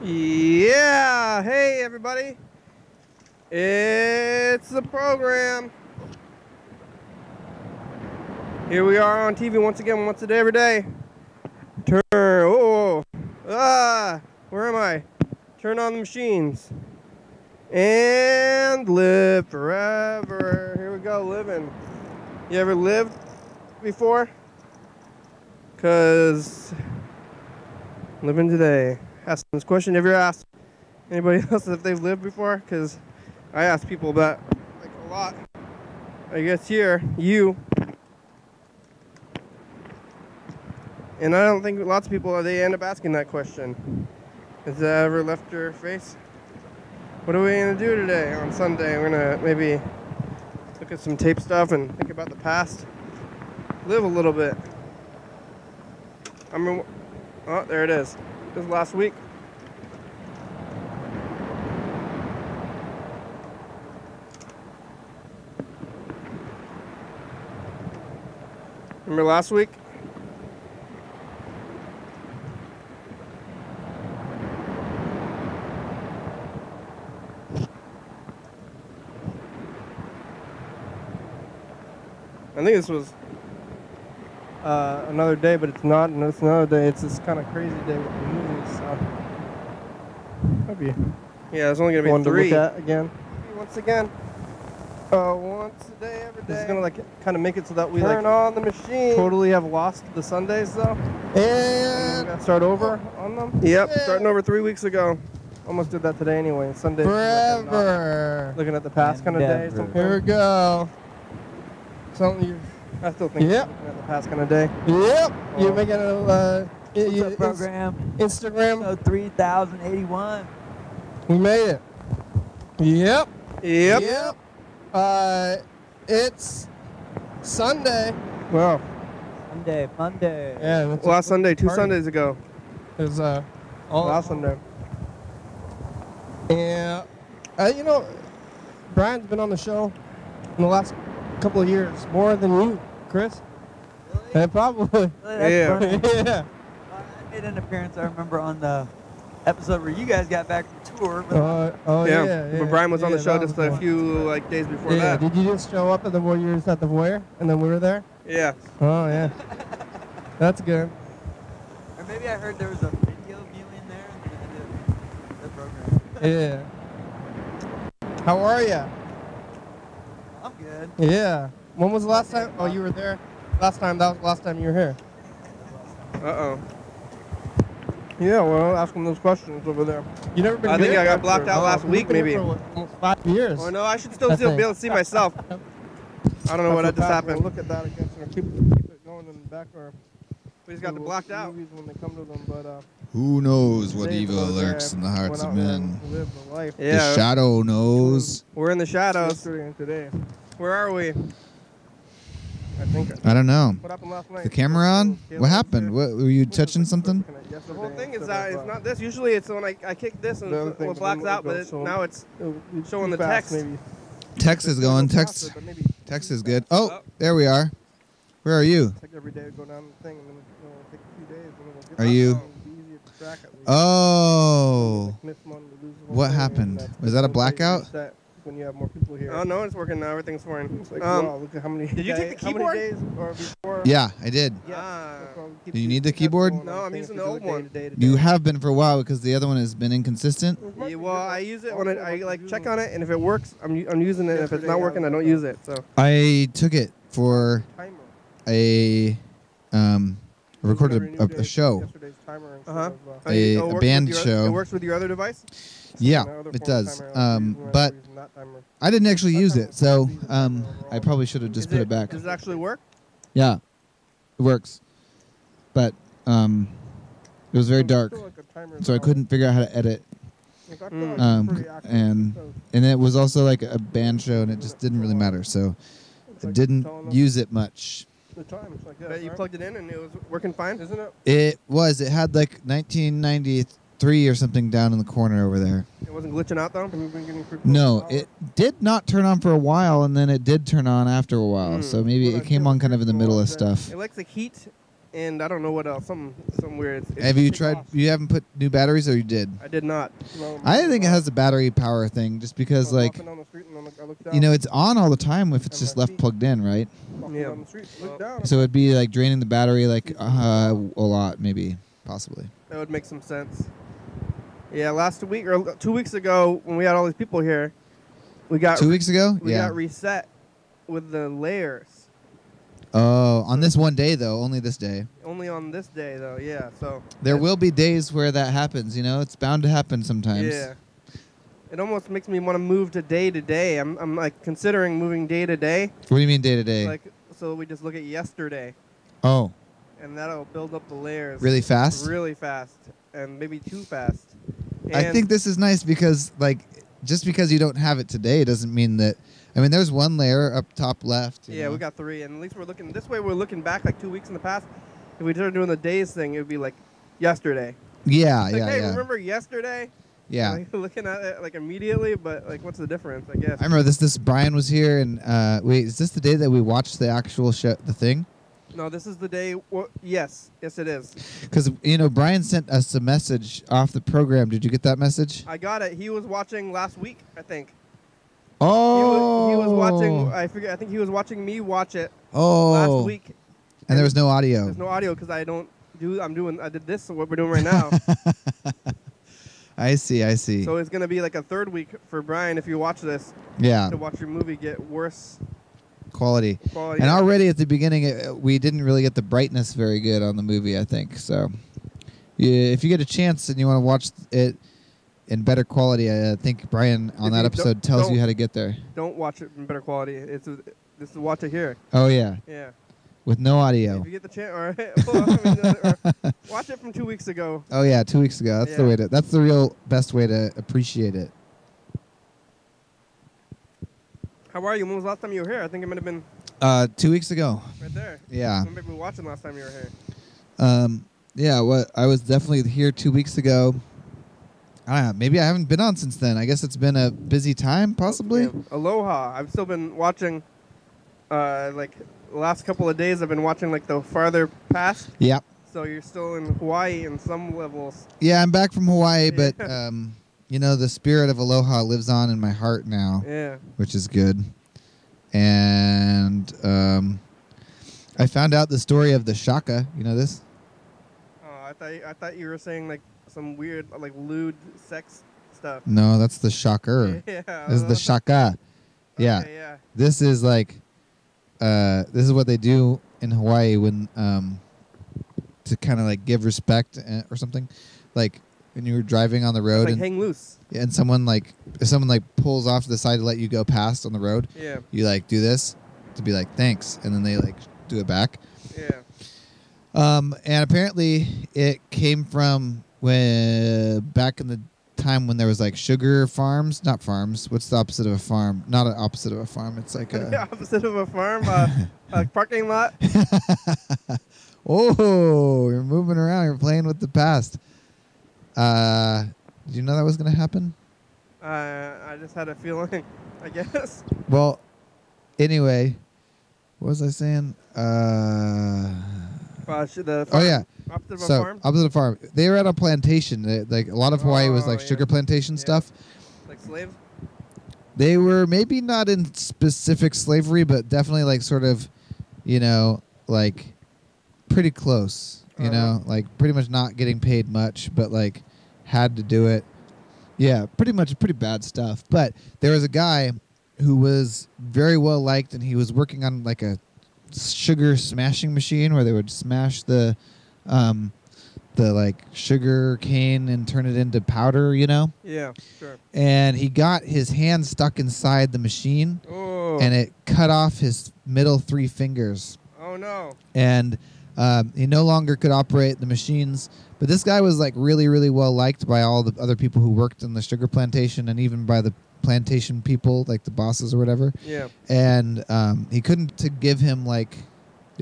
Yeah, hey everybody. It's the program. Here we are on TV once again, once a day, every day. Where am I? Turn on the machines. And live forever. Here we go, living. You ever lived before? Because living today. Ask this question. Have you ever asked anybody else if they've lived before? Because I ask people that like a lot. I guess here, you. And I don't think lots of people, they end up asking that question. Has that ever left your face? What are we going to do today on Sunday? We're going to maybe look at some tape stuff and think about the past. Live a little bit. I mean, oh, there it is. This was last week. Remember last week? I think this was another day, but it's not. It's another day. It's this kind of crazy day with the movies. So. Maybe. Yeah, it's only gonna be 3. To look at again. Once again. Once a day, every day. This is gonna kind of make it so that we turn on the machine. Totally have lost the Sundays though. And we gotta start over on them. Yep, starting over 3 weeks ago. Almost did that today anyway. Sundays. Forever. Looking at the past kind of days. Here we go. Something I still think looking at the past kind of day. Yep. You're making a program. Instagram. So 3081. We made it. Yep. Yep. It's Sunday. Wow. Monday. Yeah. Last Sunday, 2 Sundays ago. It was last Sunday. And you know, Brian's been on the show in the last couple of years, more than you, Chris. Really? And probably. Really? Yeah. Yeah. I made an appearance, I remember, on the episode where you guys got back from tour. Yeah. When Brian was on the show just a few days before that. Did you just show up at the Warriors at the Voyeur, and then we were there? Yeah. Oh yeah. That's good. Or maybe I heard there was a video viewing there in the program. Yeah. How are you? I'm good. Yeah. When was the last time? Oh, you were there last time. That was the last time you were here. Uh-oh. Yeah, well, ask them those questions over there. You never been? I think I got blocked out last week, maybe. For almost 5 years. Oh no, I should still be able to see myself. I don't know what just happened. Look at that again. Keep it going in the back, or we just got blocked out. When they come to them, but who knows what evil lurks in the hearts of men? The shadow knows. We're in the shadows today. Where are we? I don't know. What happened last night? The camera on? What happened? What, were you touching something? The whole thing is that it's not this. Usually it's when I kick this and it blacks out, but now it's showing the text. Text is going. Text is good. Oh, there we are. Where are you? Are you? Oh. What happened? Was that a blackout? When you have more people here. Oh no, it's working now. Everything's fine. It's like, wow, look at how many. Did you take the keyboard? Days or before? Yeah, I did. Do you need the keyboard? No, I'm using the old one. You have been for a while because the other one has been inconsistent. Yeah, well, I use it when I like check on it, and if it works, I'm using it. And if it's not working, I don't use it. So I took it for a recorded a show. A band show. It works with your other device? Yeah, it does. But I didn't actually use it, so I probably should have just put it back. Does it actually work? Yeah, it works. But it was very dark, so I couldn't figure out how to edit. And it was also like a band show, and it just didn't really matter, so I didn't use it much. But you plugged it in and it was working fine, isn't it? It was. It had like 1993 or something down in the corner over there. It wasn't glitching out though? No, it did not turn on for a while, and then it did turn on after a while. So maybe it came on kind of in the middle of stuff. It likes the heat and I don't know what else. Some weird. Have you tried? Off. You haven't put new batteries, or you did? I did not. I think it has a battery power thing, just because like, you know, it's on all the time if it's just left plugged in, right? Yeah. Look down. So it'd be like draining the battery like a lot, maybe, possibly. That would make some sense. Yeah, last week or 2 weeks ago when we had all these people here, we got 2 weeks ago. We got reset with the layers. Oh, on this one day though, only this day. Only on this day though, yeah. So there will be days where that happens. You know, it's bound to happen sometimes. Yeah. It almost makes me want to move to day. I'm like considering moving day to day. What do you mean day to day? Like, so we just look at yesterday. Oh. And that'll build up the layers. Really fast? Really fast, and maybe too fast. And I think this is nice because, like, just because you don't have it today doesn't mean that. I mean, there's one layer up top left. Yeah, we got 3, and at least we're looking this way. We're looking back like 2 weeks in the past. If we started doing the days thing, it would be like yesterday. Yeah, like, yeah, hey, yeah. Remember yesterday? Yeah. Like, looking at it like immediately, but like, what's the difference? I guess. I remember this. Brian was here, and wait, is this the day that we watched the actual show, the thing? No, this is the day. Yes, it is. Because Brian sent us a message off the program. Did you get that message? I got it. He was watching last week, I think. Oh. He was watching. I think he was watching me watch it. Oh. Last week. And there was no audio. There's no audio because I did this. So what we're doing right now. I see. So it's gonna be like a third week for Brian if you watch this. Yeah. To watch your movie get worse. Quality. And already at the beginning, we didn't really get the brightness very good on the movie, I think. So if you get a chance and you want to watch it in better quality, I think Brian on that episode tells you how to get there. Don't watch it in better quality. Just watch it here. Oh, yeah. Yeah. With no audio. If you get the chance, or watch it from 2 weeks ago. Oh yeah, 2 weeks ago. That's the way to. That's the real best way to appreciate it. How are you? When was the last time you were here? I think it might have been 2 weeks ago. Right there. Yeah. Maybe we were watching last time you were here. Yeah. I was definitely here 2 weeks ago. I don't know. Maybe I haven't been on since then. I guess it's been a busy time, possibly. Yeah. Aloha. I've still been watching. Like the last couple of days, I've been watching like the farther past. Yeah. So you're still in Hawaii in some levels. Yeah, I'm back from Hawaii, but the spirit of Aloha lives on in my heart now. Yeah. Which is good. And I found out the story of the shaka. You know this? Oh, I thought you were saying like some weird like lewd sex stuff. No, that's the shocker. Yeah. This is the shaka. Yeah. Okay, yeah. This is like this is what they do in Hawaii when to kind of like give respect or something, like when you were driving on the road and hang loose. Yeah, and someone pulls off to the side to let you go past on the road. Yeah. You like do this to be like thanks, and then they like do it back. Yeah. And apparently it came from back in the time when there was like sugar farms, not farms. What's the opposite of a farm? Not an opposite of a farm. It's like the opposite of a farm, a parking lot. Oh, you're moving around. You're playing with the past. Did you know that was going to happen? I just had a feeling, I guess. Well, anyway, what was I saying? The farm, oh, yeah. Opposite of a farm? Opposite of a farm. They were at a plantation. Like a lot of Hawaii was like sugar plantation stuff. Like slaves? They were maybe not in specific slavery, but definitely like sort of, like pretty close, like pretty much not getting paid much, but like had to do it. Yeah, pretty bad stuff. But there was a guy who was very well liked, and he was working on like a sugar smashing machine where they would smash the like sugar cane and turn it into powder, Yeah, sure. And he got his hand stuck inside the machine, and it cut off his middle 3 fingers. Oh, no. And he no longer could operate the machines. But this guy was like really, really well liked by all the other people who worked in the sugar plantation, and even by the plantation people, like the bosses or whatever. Yeah. And he couldn't give him they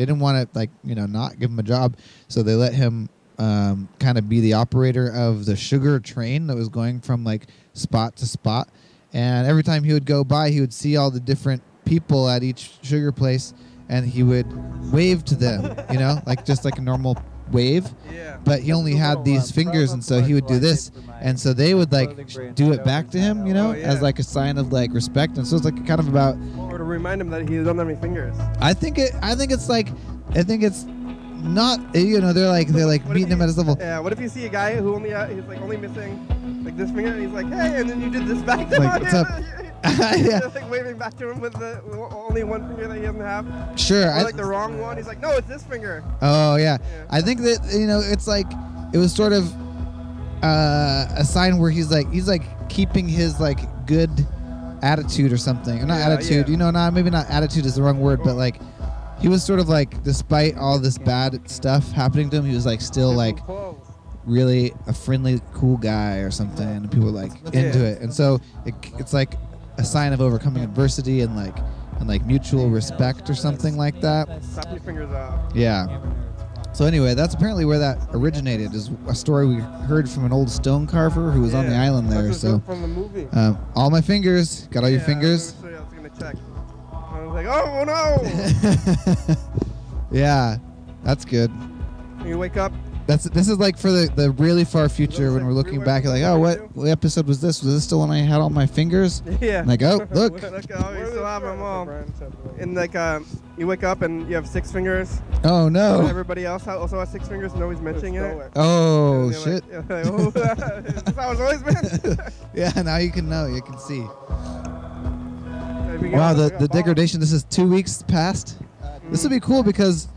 didn't want to not give him a job, so they let him kind of be the operator of the sugar train that was going from like spot to spot. And every time he would go by, he would see all the different people at each sugar place, and he would wave to them, you know, like just like a normal wave. Yeah. But he only had these fingers, and so he would do this, and so they would like do it back to him, you know, as like a sign of like respect. And so it's like kind of about, or to remind him that he doesn't have any fingers. I think it's not, you know, they're like meeting him at his level. Yeah. What if you see a guy who he's like only missing like this finger, and he's like, hey, and then you did this back to Like, him. what's up? Yeah. Just like waving back to him with the only one finger that he doesn't have. Sure. Or like the wrong one. He's like, no, it's this finger. Oh yeah. I think that, you know, it's like it was sort of a sign where he's like keeping his like good attitude or something. Or not attitude. You know, maybe not attitude is the wrong word, but like he was sort of like, despite all this bad stuff happening to him, he was like still like really a friendly, cool guy or something, and people were like into it. And so it's like a sign of overcoming adversity and like mutual respect or something like that. Stop your fingers out. Yeah. So anyway, that's apparently where that originated. Is a story we heard from an old stone carver who was on the island there. So from the movie. all my fingers. Got all your fingers? I was gonna check. I was like, oh no. Yeah, that's good. When you wake up. This is like for the really far future when we're looking back, like, oh, what episode was this? Was this still when I had all my fingers? Yeah. Like, oh, look. Look, oh, you still have them all. And like, you wake up and you have 6 fingers. Oh no. Everybody else also has 6 fingers. Nobody's mentioning it. Oh shit. Like, oh, is this how it's always been? Yeah. Now you can know. You can see. Wow. The degradation. This is 2 weeks past. This would be cool because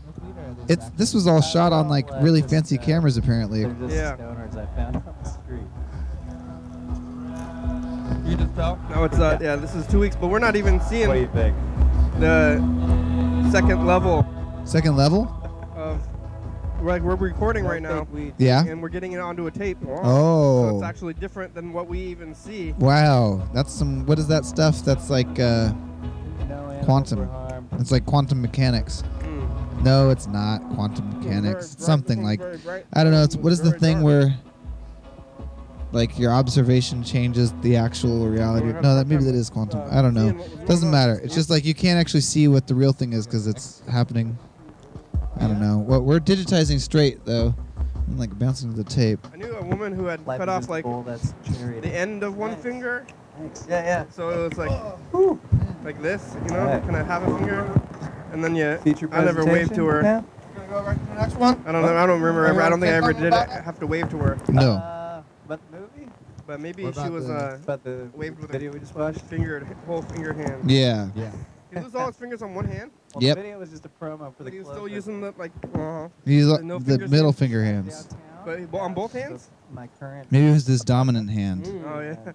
this was all shot on like really fancy cameras apparently. Yeah. Stoners I found on the street. You just tell? No, it's yeah. This is 2 weeks, but we're not even seeing. What do you think? The second level. Second level? Of we're recording right now. Yeah. And we're getting it onto a tape. Oh. So it's actually different than what we even see. Wow. That's some. What is that stuff? That's like quantum. It's like quantum mechanics. No, it's not quantum mechanics. It's something like, I don't know. It's what is the thing where like your observation changes the actual reality? No, maybe that is quantum. I don't know. Doesn't matter. It's just like you can't actually see what the real thing is because it's happening. I don't know. Well, we're digitizing straight though, and like bouncing to the tape. I knew a woman who had cut off like the end of one finger. Yeah. So it was like this, you know, kind of half a finger. And then I never waved to her. Yeah. Gonna go right to the next one? I don't know. I don't remember. I don't think I ever did have to wave to her. No. But the movie? But maybe she was but the waved with video we just watched. Whole finger hand. Yeah. He lose all his fingers on one hand. Well, yep. The video was just a promo for the. He was still using the like. He's the middle finger hands. But on both hands. My current. Maybe it was his dominant hand. Oh yeah.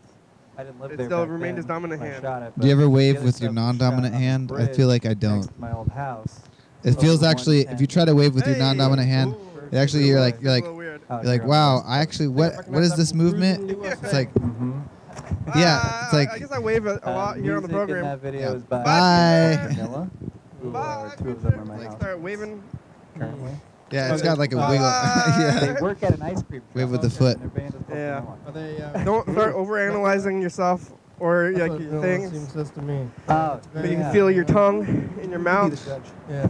I didn't live it there. Still remained his dominant hand. Do you ever wave with your non-dominant hand? I feel like I don't. My old house. It feels actually, if you try to wave with your non-dominant hand, it actually you're like wow. I actually what is this movement? It's like yeah. It's like I guess I wave a lot here on the program. That video is by bye. Bye. Two of them are my house. Start waving. Currently. Yeah, it's got like a wiggle. Yeah. They work at an ice cream. Wave with the foot. Yeah. Don't start overanalyzing yourself or like your things. Seems to me. Oh, but you can feel your tongue in your mouth. Yeah.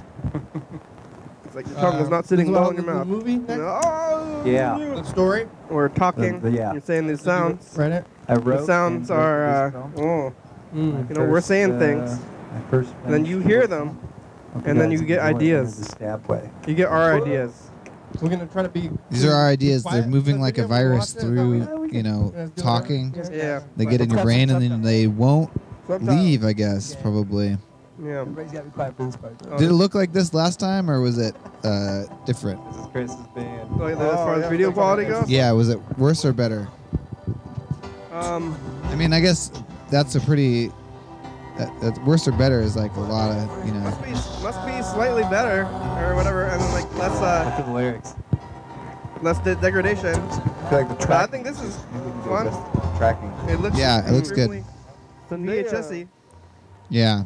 It's like your tongue is not sitting well in your mouth. Movie next? Oh, yeah. The story. Or talking. Yeah. You're saying these sounds. Read it. I wrote. The sounds are. You know, we're saying things. And then you hear them. And then you get ideas. You get our ideas. We're going to try to be... These are our ideas. They're moving like a virus through, you know, talking. Yeah. They get in your brain and then they won't leave, I guess, probably. Yeah. Everybody's got to be quiet for this part. Did it look like this last time or was it different? This is Chris's band. Like, as far as video quality goes? Yeah, was it worse or better? I mean, I guess that's a pretty... worse or better is like a lot of, you know. Must be slightly better or whatever. I mean, like less. Look at the lyrics. Less degradation. I feel like the track. But I think this is fun. Tracking. It looks. Yeah, it looks good. VHS-y. Yeah.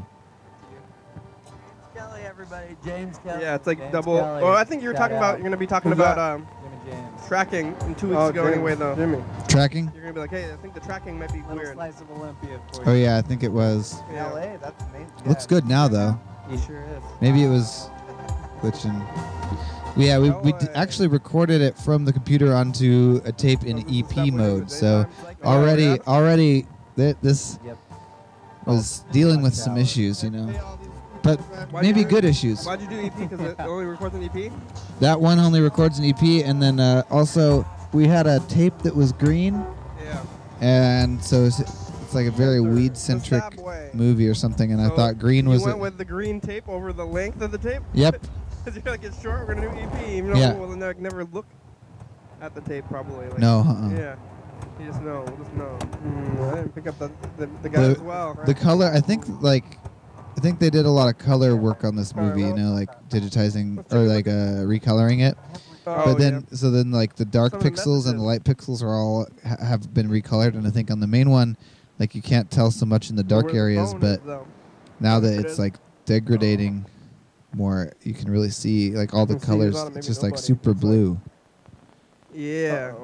Kelly, everybody. James Kelly. Yeah, it's like James double. Kelly. Well, I think you're talking about. You're gonna be talking about Jimmy James. tracking in 2 weeks ago anyway, though. Jimmy. Tracking? You're gonna be like, hey, I think the tracking might be Little weird. slice of Olympia for Oh you. yeah, I think it was. Yeah. LA, that's amazing. Looks good now though. He sure is. Maybe it was glitching. Yeah, we actually recorded it from the computer onto a tape in EP mode. So already this was dealing with some issues, you know. But maybe good issues. Why'd you do EP? Because it only records an EP? That one only records an EP, and then also we had a tape that was green. Yeah. And so it's like a very weed-centric movie or something, and I thought green was... You went with the green tape over the length of the tape? Yep. Because you're like, it's short, we're going to do EP, even though we'll never look at the tape probably. Like, no, Yeah. You just know. We'll just know. I didn't pick up the guy as well. The color, I think they did a lot of color work on this movie, you know, like digitizing or like recoloring it. But then, so then like the dark pixels and the light pixels are all have been recolored, and I think on the main one, like you can't tell so much in the dark areas, but now that it's like degrading more, you can really see like all the colors. It's just like super blue. Yeah.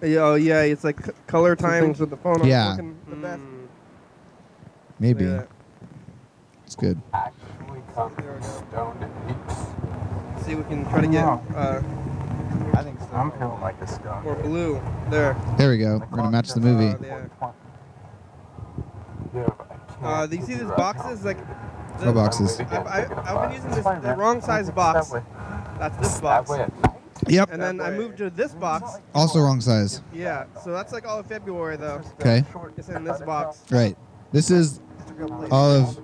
Oh yeah, it's like color times with the phone. Yeah. Maybe. Yeah. It's good. See, we can try to get I think so. I'm feeling like a skunk. more blue. There. There we go. We're gonna match the movie. Do you see these boxes? Like, What boxes? I've been using the wrong size box. That's this box. Yep. And then I moved to this box. Also wrong size. Yeah. So that's like all of February though. Okay. It's in this box. Right. This is all of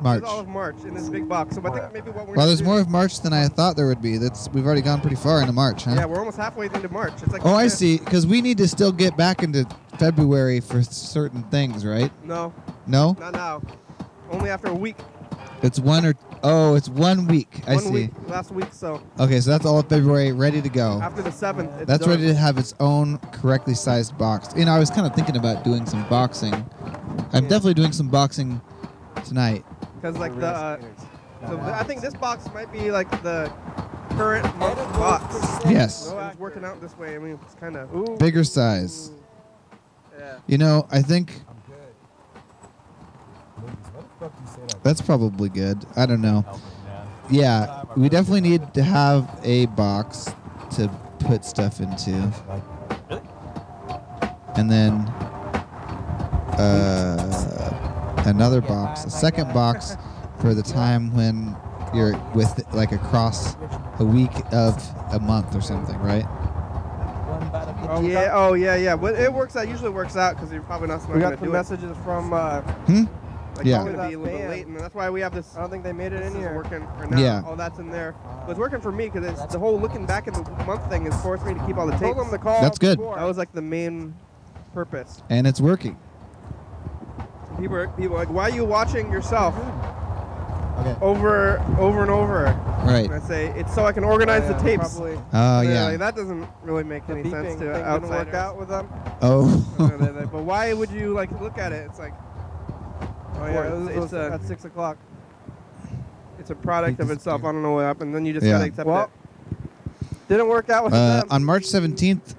March. It's all of March in this big box. So I think maybe what we're Well, there's do- more of March than I thought there would be. We've already gone pretty far into March, huh? Yeah, we're almost halfway into March. It's like Oh, I see. Because we need to still get back into February for certain things, right? No, No? not now. Only after a week. It's 1 week. I see. Week, last week, so Okay, so that's all of February ready to go. after the 7th, it's That's done. ready to have its own correctly sized box. You know, I was kind of thinking about doing some boxing. I'm definitely doing some boxing tonight. Because like I think this box might be like the current month box. Yes. So it's working out this way. I mean, it's kind of Bigger size. Yeah. You know, I think that's probably good. I don't know. Yeah, we definitely need to have a box to put stuff into. And then another box, a second box for the time when you're with like across a week of a month or something, right? Yeah. Oh yeah, yeah. But it works out. Usually works out because you're probably not. We got the messages from. Like Yeah. It's gonna be a little bit late, and that's why we have this. I don't think they made it in here. Working right now. Yeah. Oh, that's in there. But it's working for me because it's the whole looking back at the month thing has forced me to keep all the tapes. Told them to call. That's good. That was like the main purpose. And it's working. People are like, why are you watching yourself Okay. over and over? Right. And I say it's so I can organize the tapes. Probably. Oh, And they're yeah. like, that doesn't really make any sense Beeping to thing didn't outsiders. work out with them. Oh. But why would you like look at it? It's like, oh yeah, it's at 6 o'clock. it's a product of itself. I don't know what happened. Then you just Yeah. gotta accept Well, it. didn't work out with them. On March 17th,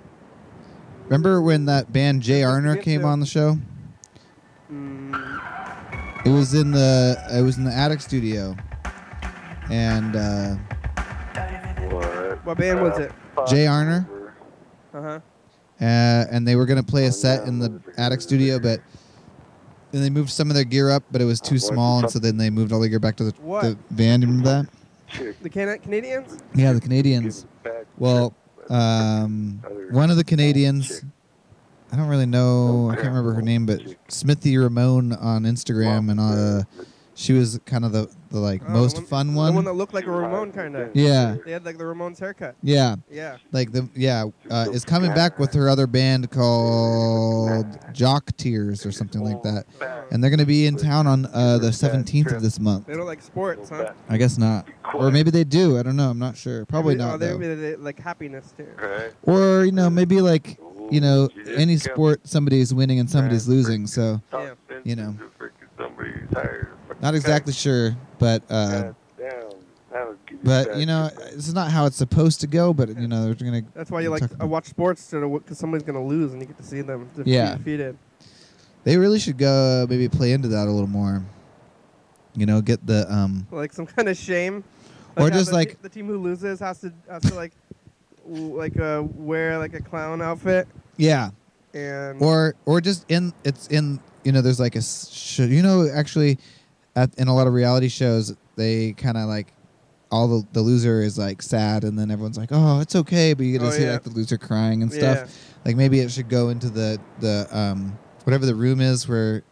remember when that band Jay Arner came on the show? It was in the Attic Studio, and What band was it? Jay Arner, Uh-huh. and they were gonna play a set in the Attic Studio, but then they moved some of their gear up, but it was too small, and so then they moved all the gear back to the band. Remember that? The Canadians? Yeah, the Canadians. Well, one of the Canadians, I don't really know, I can't remember her name, but Smithy Ramone on Instagram, and she was kind of the like most fun The one. one that looked like a Ramon kind of. Yeah, They had like the Ramones haircut. yeah, Yeah. like is coming back with her other band called Jock Tears or something like that, and they're gonna be in town on the 17th of this month. They don't like sports, huh? I guess not, or maybe they do. I don't know. I'm not sure. Probably Oh, not though. they like happiness too. Or maybe like any sport somebody's winning and somebody's losing. So Yeah. not exactly sure, but this is not how it's supposed to go. But they're gonna. That's why you like watch sports because somebody's gonna lose and you get to see them Yeah. defeated. They really should go maybe play into that a little more. You know, get the like some kind of shame. Or just like the team who loses has to like wear like a clown outfit. Yeah. And or just you know, there's like a you know, actually in a lot of reality shows they kind of like all the loser is like sad, and then everyone's like, oh, it's okay, but you get to see like the loser crying and stuff. Like maybe it should go into the whatever the room is where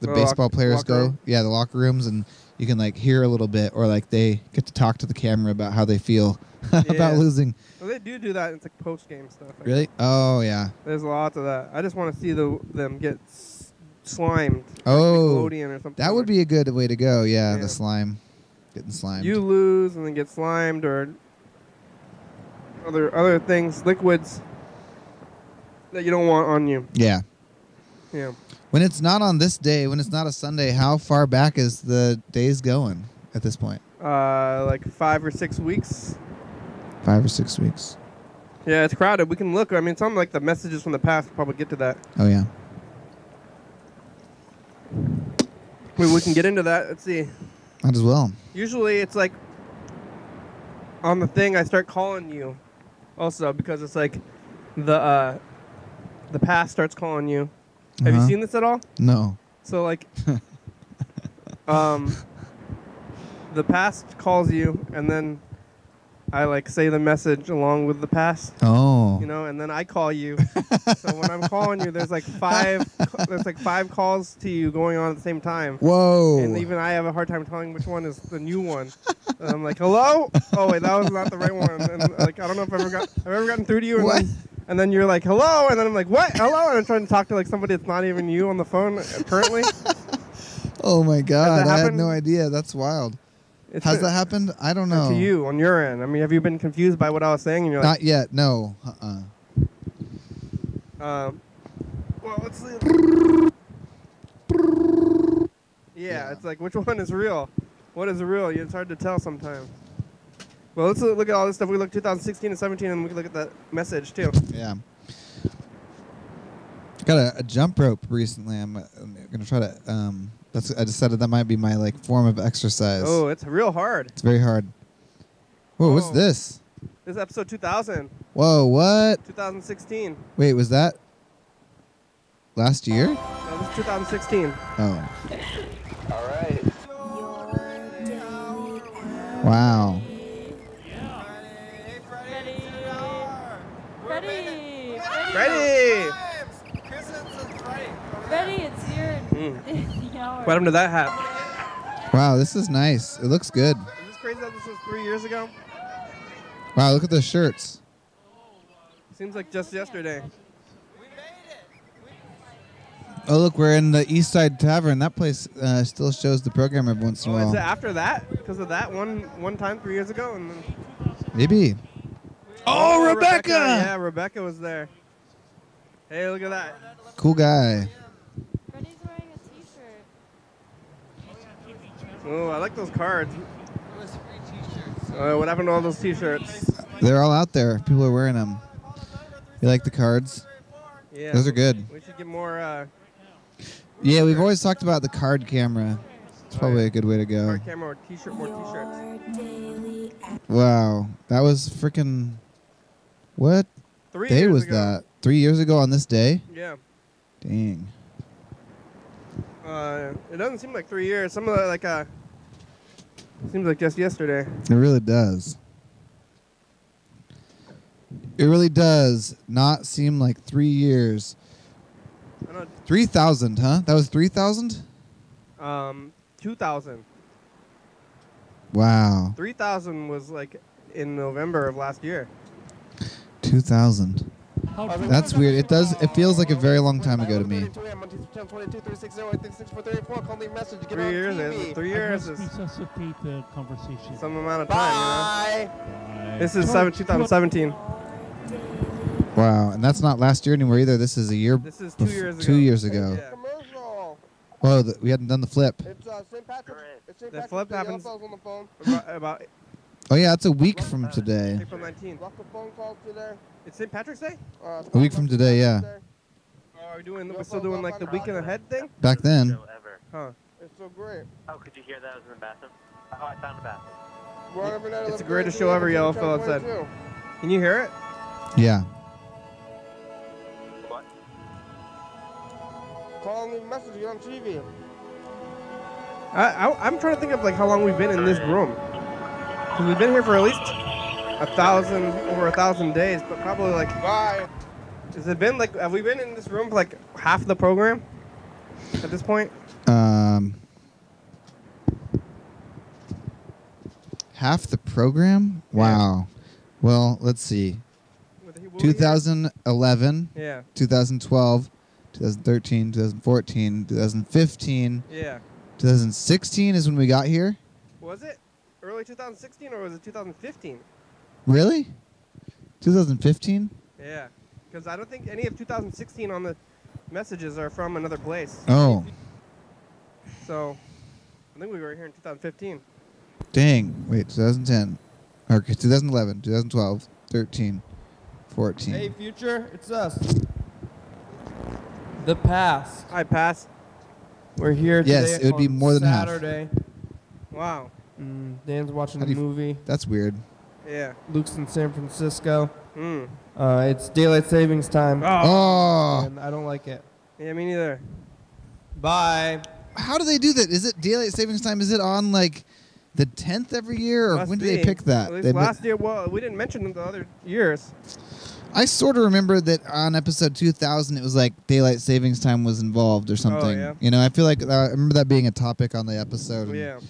the baseball players go. Room. Yeah, the locker rooms, and you can like hear a little bit, or like they get to talk to the camera about how they feel about losing. Well, they do that. It's like post-game stuff. Really? Oh, yeah. There's lots of that. I just want to see them get slimed. Oh, like Nickelodeon or something. that would be a good way to go. Yeah, the slime. Getting slimed. You lose and then get slimed, or other things, liquids that you don't want on you. Yeah. Yeah. When it's not on this day, when it's not a Sunday, how far back is the days going at this point? Like 5 or 6 weeks. 5 or 6 weeks. Yeah, it's crowded. We can look. I mean, some like the messages from the past will probably get to that. Oh, yeah. We can get into that. Let's see. Might as well. Usually it's like on the thing I start calling you also, because it's like the past starts calling you. Have you seen this at all? No. So like the past calls you, and then I like say the message along with the past. Oh. You know, and then I call you. So when I'm calling you, there's like five calls to you going on at the same time. Whoa. And even I have a hard time telling which one is the new one. And I'm like, hello? Oh wait, that was not the right one. And like, I don't know if I've ever gotten through to you. And then you're like, hello? And then I'm like, what? Hello? And I'm trying to talk to like somebody that's not even you on the phone currently. Oh my God, I had no idea. That's wild. Has that happened? I don't know. To you, on your end. I mean, have you been confused by what I was saying? And you're not yet, no. Well, let's see. Yeah, it's like, which one is real? What is real? It's hard to tell sometimes. Well, let's look at all this stuff. We look 2016 and 17, and we can look at that message, too. Yeah. Got a jump rope recently. I'm going to try to... I decided that might be my like form of exercise. Oh, it's real hard. It's very hard. Whoa, what's this? This is episode 2000. Whoa, what? 2016. Wait, was that last year? No, this is 2016. Oh. All right. Wow. Ready. Ready, it's your What happened to that hat? Wow, this is nice. It looks good. Is this crazy that this was 3 years ago? Wow, look at the shirts. Seems like just yesterday. Oh, look, we're in the East Side Tavern. That place still shows the program every once in a while. Is it after that? Because of that one time 3 years ago? And then maybe. Oh, Rebecca! Yeah, Rebecca was there. Hey, look at that. Cool guy. Freddie's wearing a t-shirt. Oh, I like those cards. What happened to all those t-shirts? They're all out there. People are wearing them. You like the cards? Yeah. Those are good. We should get more... yeah, we've always talked about the card camera. It's probably a good way to go. Card camera or t-shirt, more t-shirts. Wow. That was freaking... What 3 day years was ago. that? 3 years ago on this day? Yeah. Dang. It doesn't seem like 3 years. Some of the, like, seems like just yesterday. It really does. It really does not seem like 3 years. 3,000, huh? That was 3,000? 2,000. Wow. 3,000 was like in November of last year. 2,000. That's weird. It feels like a very long time ago to me. 3 years. 3 years is resuscitate the conversation. some amount of time, you know? This is 2017. Wow, and that's not last year anymore either. This is a year. This is 2 years ago. 2 years ago. Yeah. Oh, we hadn't done the flip. It's St. Patrick's. The flip happens about Oh yeah, it's a week from today. April 19th. It's St. Patrick's Day? A week from today, yeah. We're still doing like the weekend ahead thing? Back then. Huh. It's so great. Oh, could you hear that? I was in the bathroom. Oh, I found the bathroom. We're on every night It's the greatest show ever, Yellow Phillips said. Can you hear it? Yeah. What? Call and leave a message. Get on TV. I'm trying to think of like how long we've been in this room. Because we've been here for at least over 1,000 days, but probably like. Bye. Has it been like? Have we been in this room for like half the program? At this point. Half the program? Wow. Yeah. Well, let's see. 2011. Yeah. 2012. 2013. 2014. 2015. Yeah. 2016 is when we got here. Was it early 2016 or was it 2015? Really? 2015? Yeah. Because I don't think any of 2016 on the messages are from another place. Oh. So, I think we were here in 2015. Dang. Wait, 2010. Okay, 2011, 2012, 13, 14. Hey, future, it's us. The past. I passed. We're here today. Yes, it would be on more than half. Saturday. Wow. Dan's watching a movie. That's weird. Yeah. Luke's in San Francisco. Hmm. It's daylight savings time. Oh. And I don't like it. Yeah, me neither. Bye. How do they do that? Is it daylight savings time? Is it on like the 10th every year, or Must when do be. they pick that? At least last year. Well, we didn't mention the other years. I sort of remember that on episode 2000, it was like daylight savings time was involved or something. Oh, yeah. You know, I feel like I remember that being a topic on the episode. Yeah.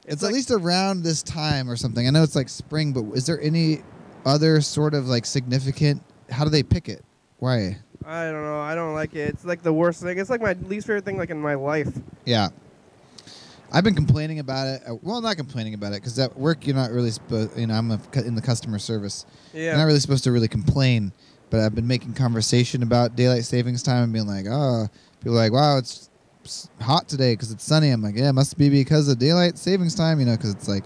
It's like, at least around this time or something. I know it's like spring, but is there any other sort of like significant? How do they pick it? Why? I don't know. I don't like it. It's like the worst thing. It's like my least favorite thing like in my life. Yeah. I've been complaining about it. Well, not complaining about it because at work you're not really supposed. You know, I'm in the customer service. Yeah. You're not really supposed to really complain. But I've been making conversation about daylight savings time and being like, oh, people are like, wow, it's hot today because it's sunny. I'm like, yeah, it must be because of daylight savings time, you know, because it's like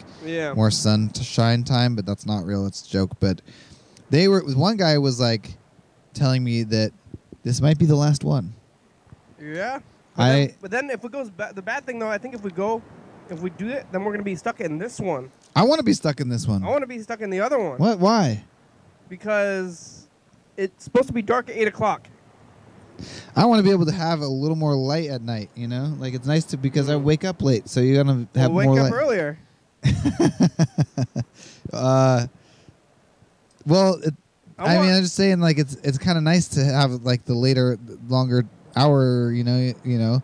more sunshine time, but that's not real. It's a joke. But one guy was like telling me that this might be the last one. Yeah. But then if it goes the bad thing though, I think if we do it, then we're gonna be stuck in this one. I want to be stuck in this one. I want to be stuck in the other one. What? Why? Because it's supposed to be dark at 8 o'clock. I want to be able to have a little more light at night. You know, like it's nice to because I wake up late, so you're gonna have more light. Wake up earlier. Well, I'm just saying, like it's kind of nice to have like the longer hour. You know.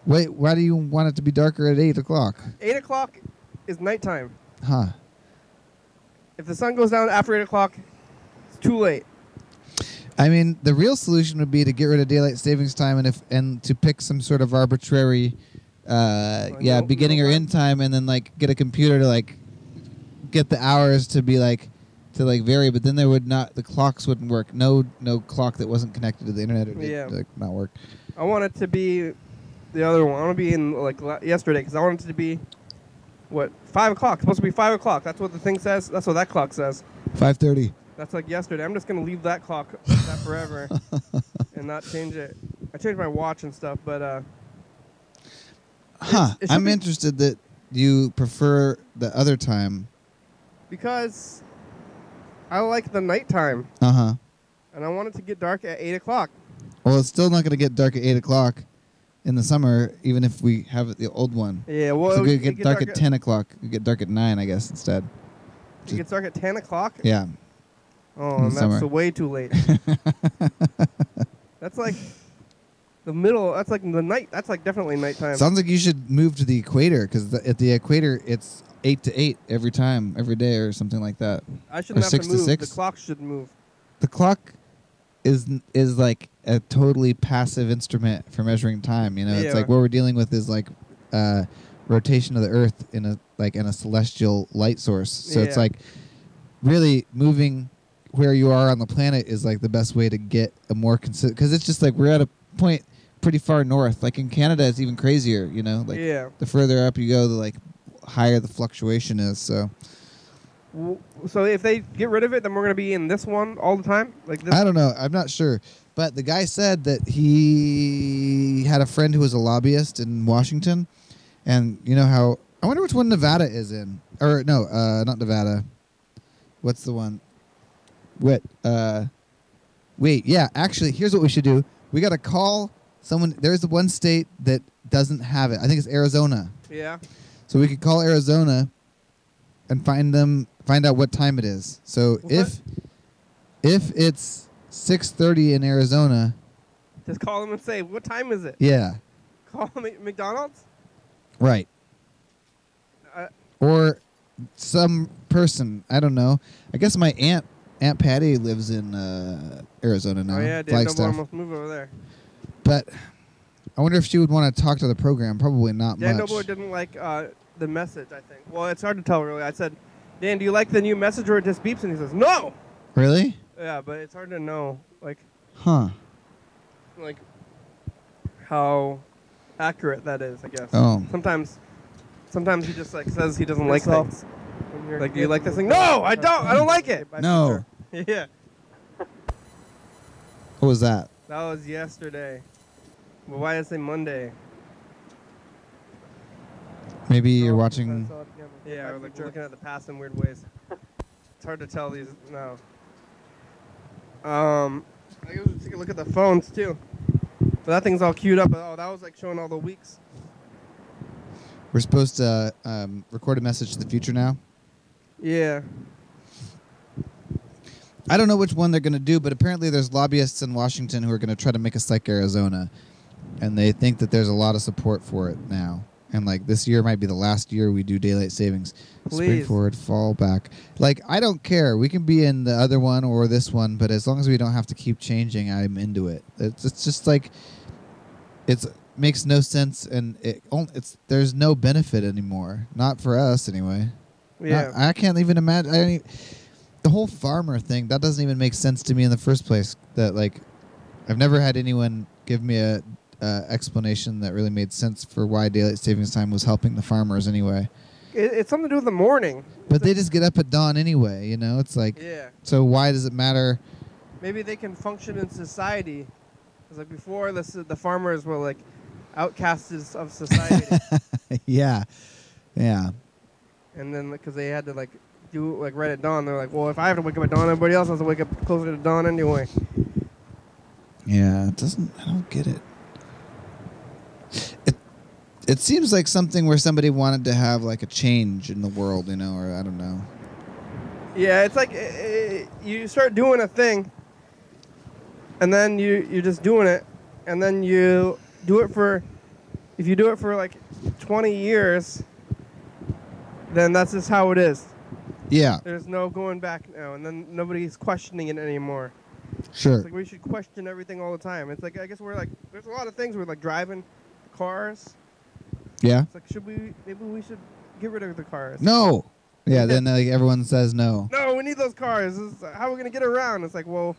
Wait, why do you want it to be darker at 8 o'clock? 8 o'clock is nighttime. Huh. If the sun goes down after 8 o'clock, it's too late. I mean, the real solution would be to get rid of daylight savings time and to pick some sort of arbitrary, beginning or end time, and then like get a computer to like get the hours to be like to like vary. But then the clocks wouldn't work. No clock that wasn't connected to the internet would not work. I want it to be the other one. I want to be in like yesterday because I want it to be 5 o'clock. It's supposed to be 5 o'clock. That's what the thing says. That's what that clock says. 5:30. That's like yesterday. I'm just going to leave that clock like that forever and not change it. I changed my watch and stuff, but... I'm interested that you prefer the other time. Because I like the nighttime. Uh-huh. And I want it to get dark at 8 o'clock. Well, it's still not going to get dark at 8 o'clock in the summer, even if we have the old one. Yeah, well... So it could get dark at 10 o'clock. It could get dark at 9, I guess, instead. It gets dark at 10 o'clock? Yeah. Oh, and that's way too late. That's like the middle. That's like the night. That's like definitely nighttime. Sounds like you should move to the equator because at the equator it's 8 to 8 every time, every day, or something like that. I shouldn't have 6 to move. To 6. The clock should move. The clock is like a totally passive instrument for measuring time. You know, it's like what we're dealing with is like rotation of the Earth in a celestial light source. So it's like really moving where you are on the planet is like the best way to get a more consistent, because it's just like we're at a point pretty far north. Like in Canada, it's even crazier, you know, like the further up you go, the like higher the fluctuation is. So if they get rid of it, then we're going to be in this one all the time? Like this? I don't know. I'm not sure. But the guy said that he had a friend who was a lobbyist in Washington, and you know how I wonder which one Nevada is in, or no, not Nevada. What's the one? Wait, yeah. Actually, here's what we should do. We got to call someone. There's the one state that doesn't have it. I think it's Arizona. Yeah. So we could call Arizona and find out what time it is. So What? if it's 6:30 in Arizona, Just call them and say, what time is it? yeah, Call them at McDonald's? right. Or some person, I don't know. I guess my Aunt Patty lives in Arizona now. Oh, yeah, Dan Noble almost moved over there. But I wonder if she would want to talk to the program. Probably not Dan much. Noble didn't like the message, I think. Well, it's hard to tell, really. I said, Dan, do you like the new message where it just beeps? And he says, no! Really? Yeah, but it's hard to know, like how accurate that is, I guess. Oh. Sometimes he just like says he doesn't like things. Like, do you like this thing? No, I don't. I don't like it. No. Yeah. What was that? That was yesterday. Well, why did I say Monday? Maybe you're watching. Yeah, we're looking at the past in weird ways. It's hard to tell these now. I guess we'll take a look at the phones too. But that thing's all queued up. Oh, that was like showing all the weeks. We're supposed to record a message to the future now. Yeah. I don't know which one they're going to do, but apparently there's lobbyists in Washington who are going to try to make us like Arizona. And they think that there's a lot of support for it now. And like this year might be the last year we do daylight savings. Spring Please. forward, fall back. Like, I don't care. We can be in the other one or this one, but as long as we don't have to keep changing, I'm into it. It's just like, it makes no sense, and there's no benefit anymore. Not for us, anyway. Yeah. I can't even imagine. The whole farmer thing, that doesn't even make sense to me in the first place. That, like, I've never had anyone give me a explanation that really made sense for why daylight savings time was helping the farmers anyway. It's something to do with the morning. But they just get up at dawn anyway, you know? It's like, Yeah. so why does it matter? Maybe they can function in society. Because like before, the farmers were like outcasts of society. Yeah. Yeah. And then because they had to like do like right at dawn, they're like, well, if I have to wake up at dawn, everybody else has to wake up closer to dawn anyway. Yeah, I don't get it. It seems like something where somebody wanted to have like a change in the world, you know, or I don't know. Yeah, it's like you start doing a thing, and then you're just doing it, and then you do it for, if you do it for like 20 years, then that's just how it is. Yeah. There's no going back now, and then nobody's questioning it anymore. Sure. It's like we should question everything all the time. It's like, I guess we're like, there's a lot of things we're like driving cars. Yeah. It's like, maybe we should get rid of the cars. No. Yeah, then like everyone says no. No, we need those cars. How are we going to get around? It's like, well,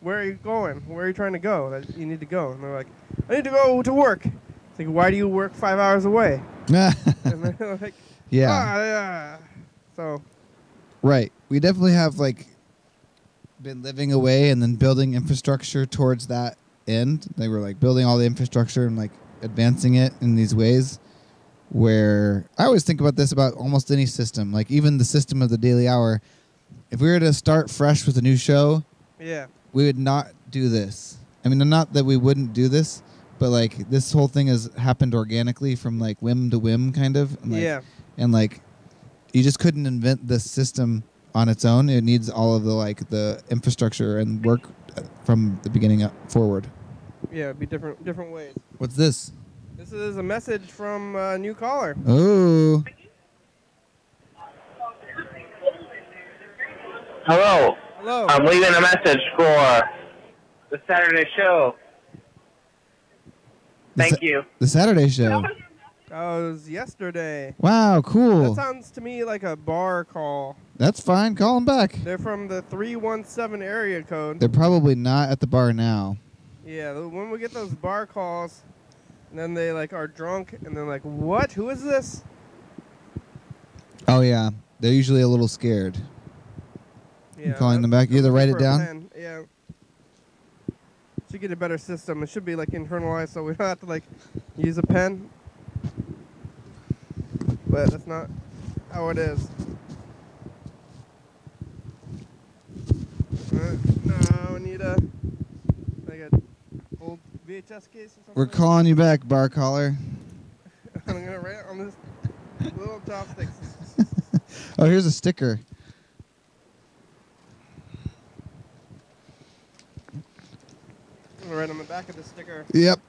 where are you going? Where are you trying to go? That you need to go. And they're like, I need to go to work. It's like, why do you work 5 hours away? And they're like, yeah. So. Right. We definitely have like been living away and then building infrastructure towards that end. They were like building all the infrastructure and like advancing it in these ways where I always think about this about almost any system, like even the system of the Daily Hour. If we were to start fresh with a new show, yeah, we would not do this. I mean, not that we wouldn't do this, but like this whole thing has happened organically from like whim to whim kind of. And, like, yeah. And like you just couldn't invent this system on its own. It needs all of the like the infrastructure and work from the beginning up forward. Yeah, it'd be different ways. What's this? This is a message from a new caller. Oh. Hello. Hello. I'm leaving a message for the Saturday show. Thank you. The Saturday show. That was yesterday. Wow, cool. That sounds to me like a bar call. That's fine. Call them back. They're from the 317 area code. They're probably not at the bar now. Yeah, when we get those bar calls, and then they like are drunk, and they're like, "What? Who is this?" Oh yeah, they're usually a little scared. Yeah, calling them back. You either write it down. Yeah. Should get a better system. It should be like internalized, so we don't have to like use a pen. But that's not how it is. No, we need a old VHS case or something. We're calling you back, bar caller. I'm gonna write on this little chopsticks. Oh, here's a sticker. I'm gonna write on the back of the sticker. Yep.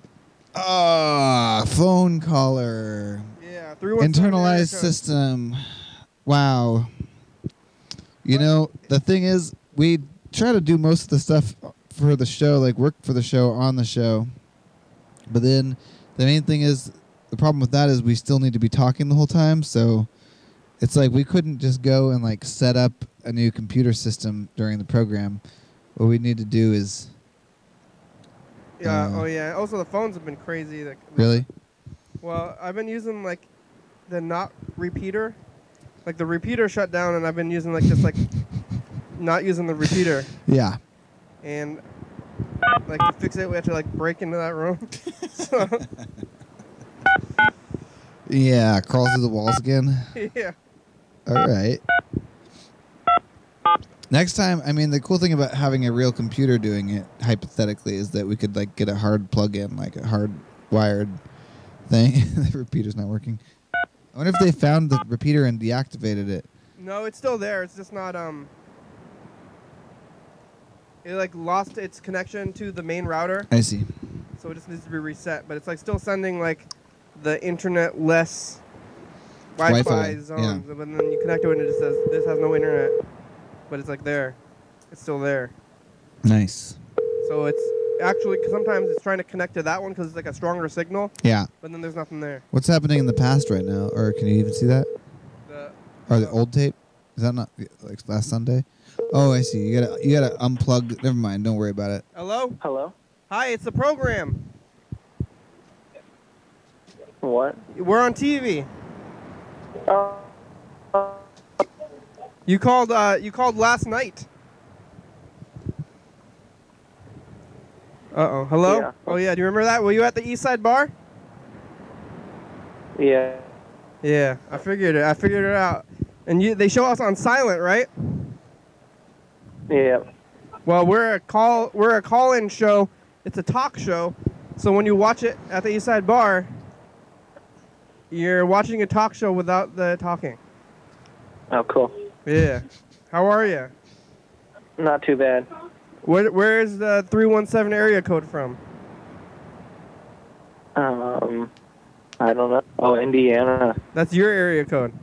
Phone caller. Yeah, 317 Internalized system. Wow. You know, the thing is, we try to do most of the stuff for the show, like work for the show on the show. But then the main thing is, the problem with that is we still need to be talking the whole time. So it's like we couldn't just go and like set up a new computer system during the program. What we need to do is... Yeah, oh yeah. Also, the phones have been crazy. Really? Well, I've been using like the not repeater. Like the repeater shut down, and I've been using like just like not using the repeater. Yeah. And like to fix it, we have to like break into that room. So, yeah, crawl through the walls again. yeah. All right. Next time, I mean, the cool thing about having a real computer doing it, hypothetically, is that we could like get a hard plug-in, like a hard wired thing. The repeater's not working. I wonder if they found the repeater and deactivated it. No, it's still there. It's just not it like lost its connection to the main router. I see. So it just needs to be reset. But it's like still sending like the internet less Wi-Fi zones. Yeah. But then you connect to it and it just says this has no internet. But it's like there. It's still there. Nice. So it's actually, cause sometimes it's trying to connect to that one because it's like a stronger signal. Yeah. But then there's nothing there. What's happening in the past right now? Or can you even see that? Or the old tape? Is that not like last Sunday? Oh, I see. You gotta unplug. Never mind. Don't worry about it. Hello? Hello? Hi, it's the program. What? We're on TV. You called last night. Uh-oh. Hello? Yeah. Oh, yeah. Do you remember that? Were you at the East Side Bar? Yeah. Yeah. I figured it. I figured it out. And they show us on silent, right? Yeah. Well, we're a call-in show. It's a talk show. So when you watch it at the East Side Bar, you're watching a talk show without the talking. Oh, cool. Yeah. How are you? Not too bad. Where is the 317 area code from? I don't know. Oh, Indiana. That's your area code.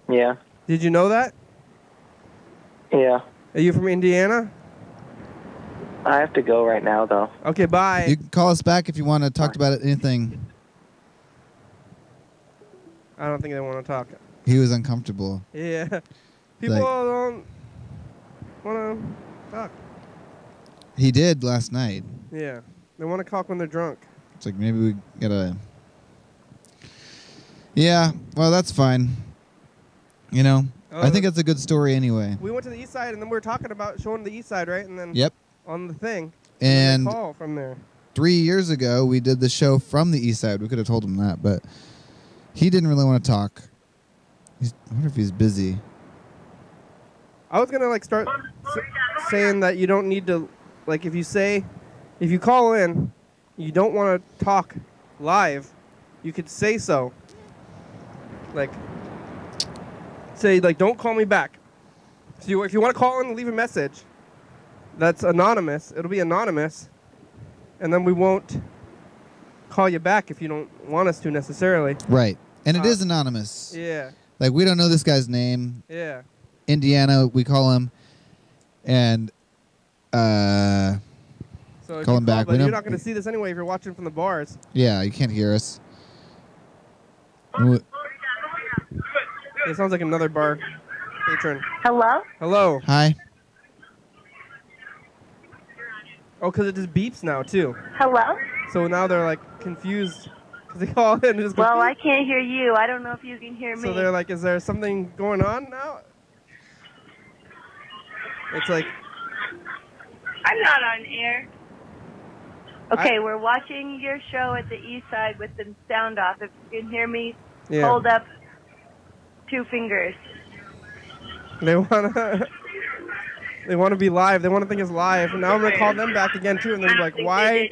Yeah. Did you know that? Yeah. Are you from Indiana? I have to go right now, though. Okay, bye. You can call us back if you want to talk about anything. I don't think they want to talk. He was uncomfortable. Yeah. People don't want to talk. He did last night. Yeah. They want to talk when they're drunk. It's like maybe we gotta... Yeah, well, that's fine. You know, I think it's a good story anyway. We went to the East Side, and then we were talking about showing the East Side, right? And then Yep. on the thing. And call from there. 3 years ago, we did the show from the East Side. We could have told him that, but he didn't really want to talk. I wonder if he's busy. I was gonna like start saying that you don't need to, like, if you call in, you don't want to talk live, you could say so. Like, say like, don't call me back. So if you want to call in and leave a message, that's anonymous. It'll be anonymous, and then we won't call you back if you don't want us to necessarily. Right, and it is anonymous. Yeah. Like, we don't know this guy's name. Yeah. Indiana, we call him, and so call him back. But you're not going to see this anyway if you're watching from the bars. Yeah, you can't hear us. It sounds like another bar patron. Hello? Hello. Hi. Oh, because it just beeps now, too. Hello? So now they're, like, confused. Because they call in and just go, Well, I can't hear you. I don't know if you can hear me. so they're like, is there something going on now? It's like... I'm not on air. Okay, we're watching your show at the east side with the sound off. If you can hear me, Yeah. hold up 2 fingers. They wanna be live. They want to think it's live. And now I'm gonna call them back again too, and they're like, "Why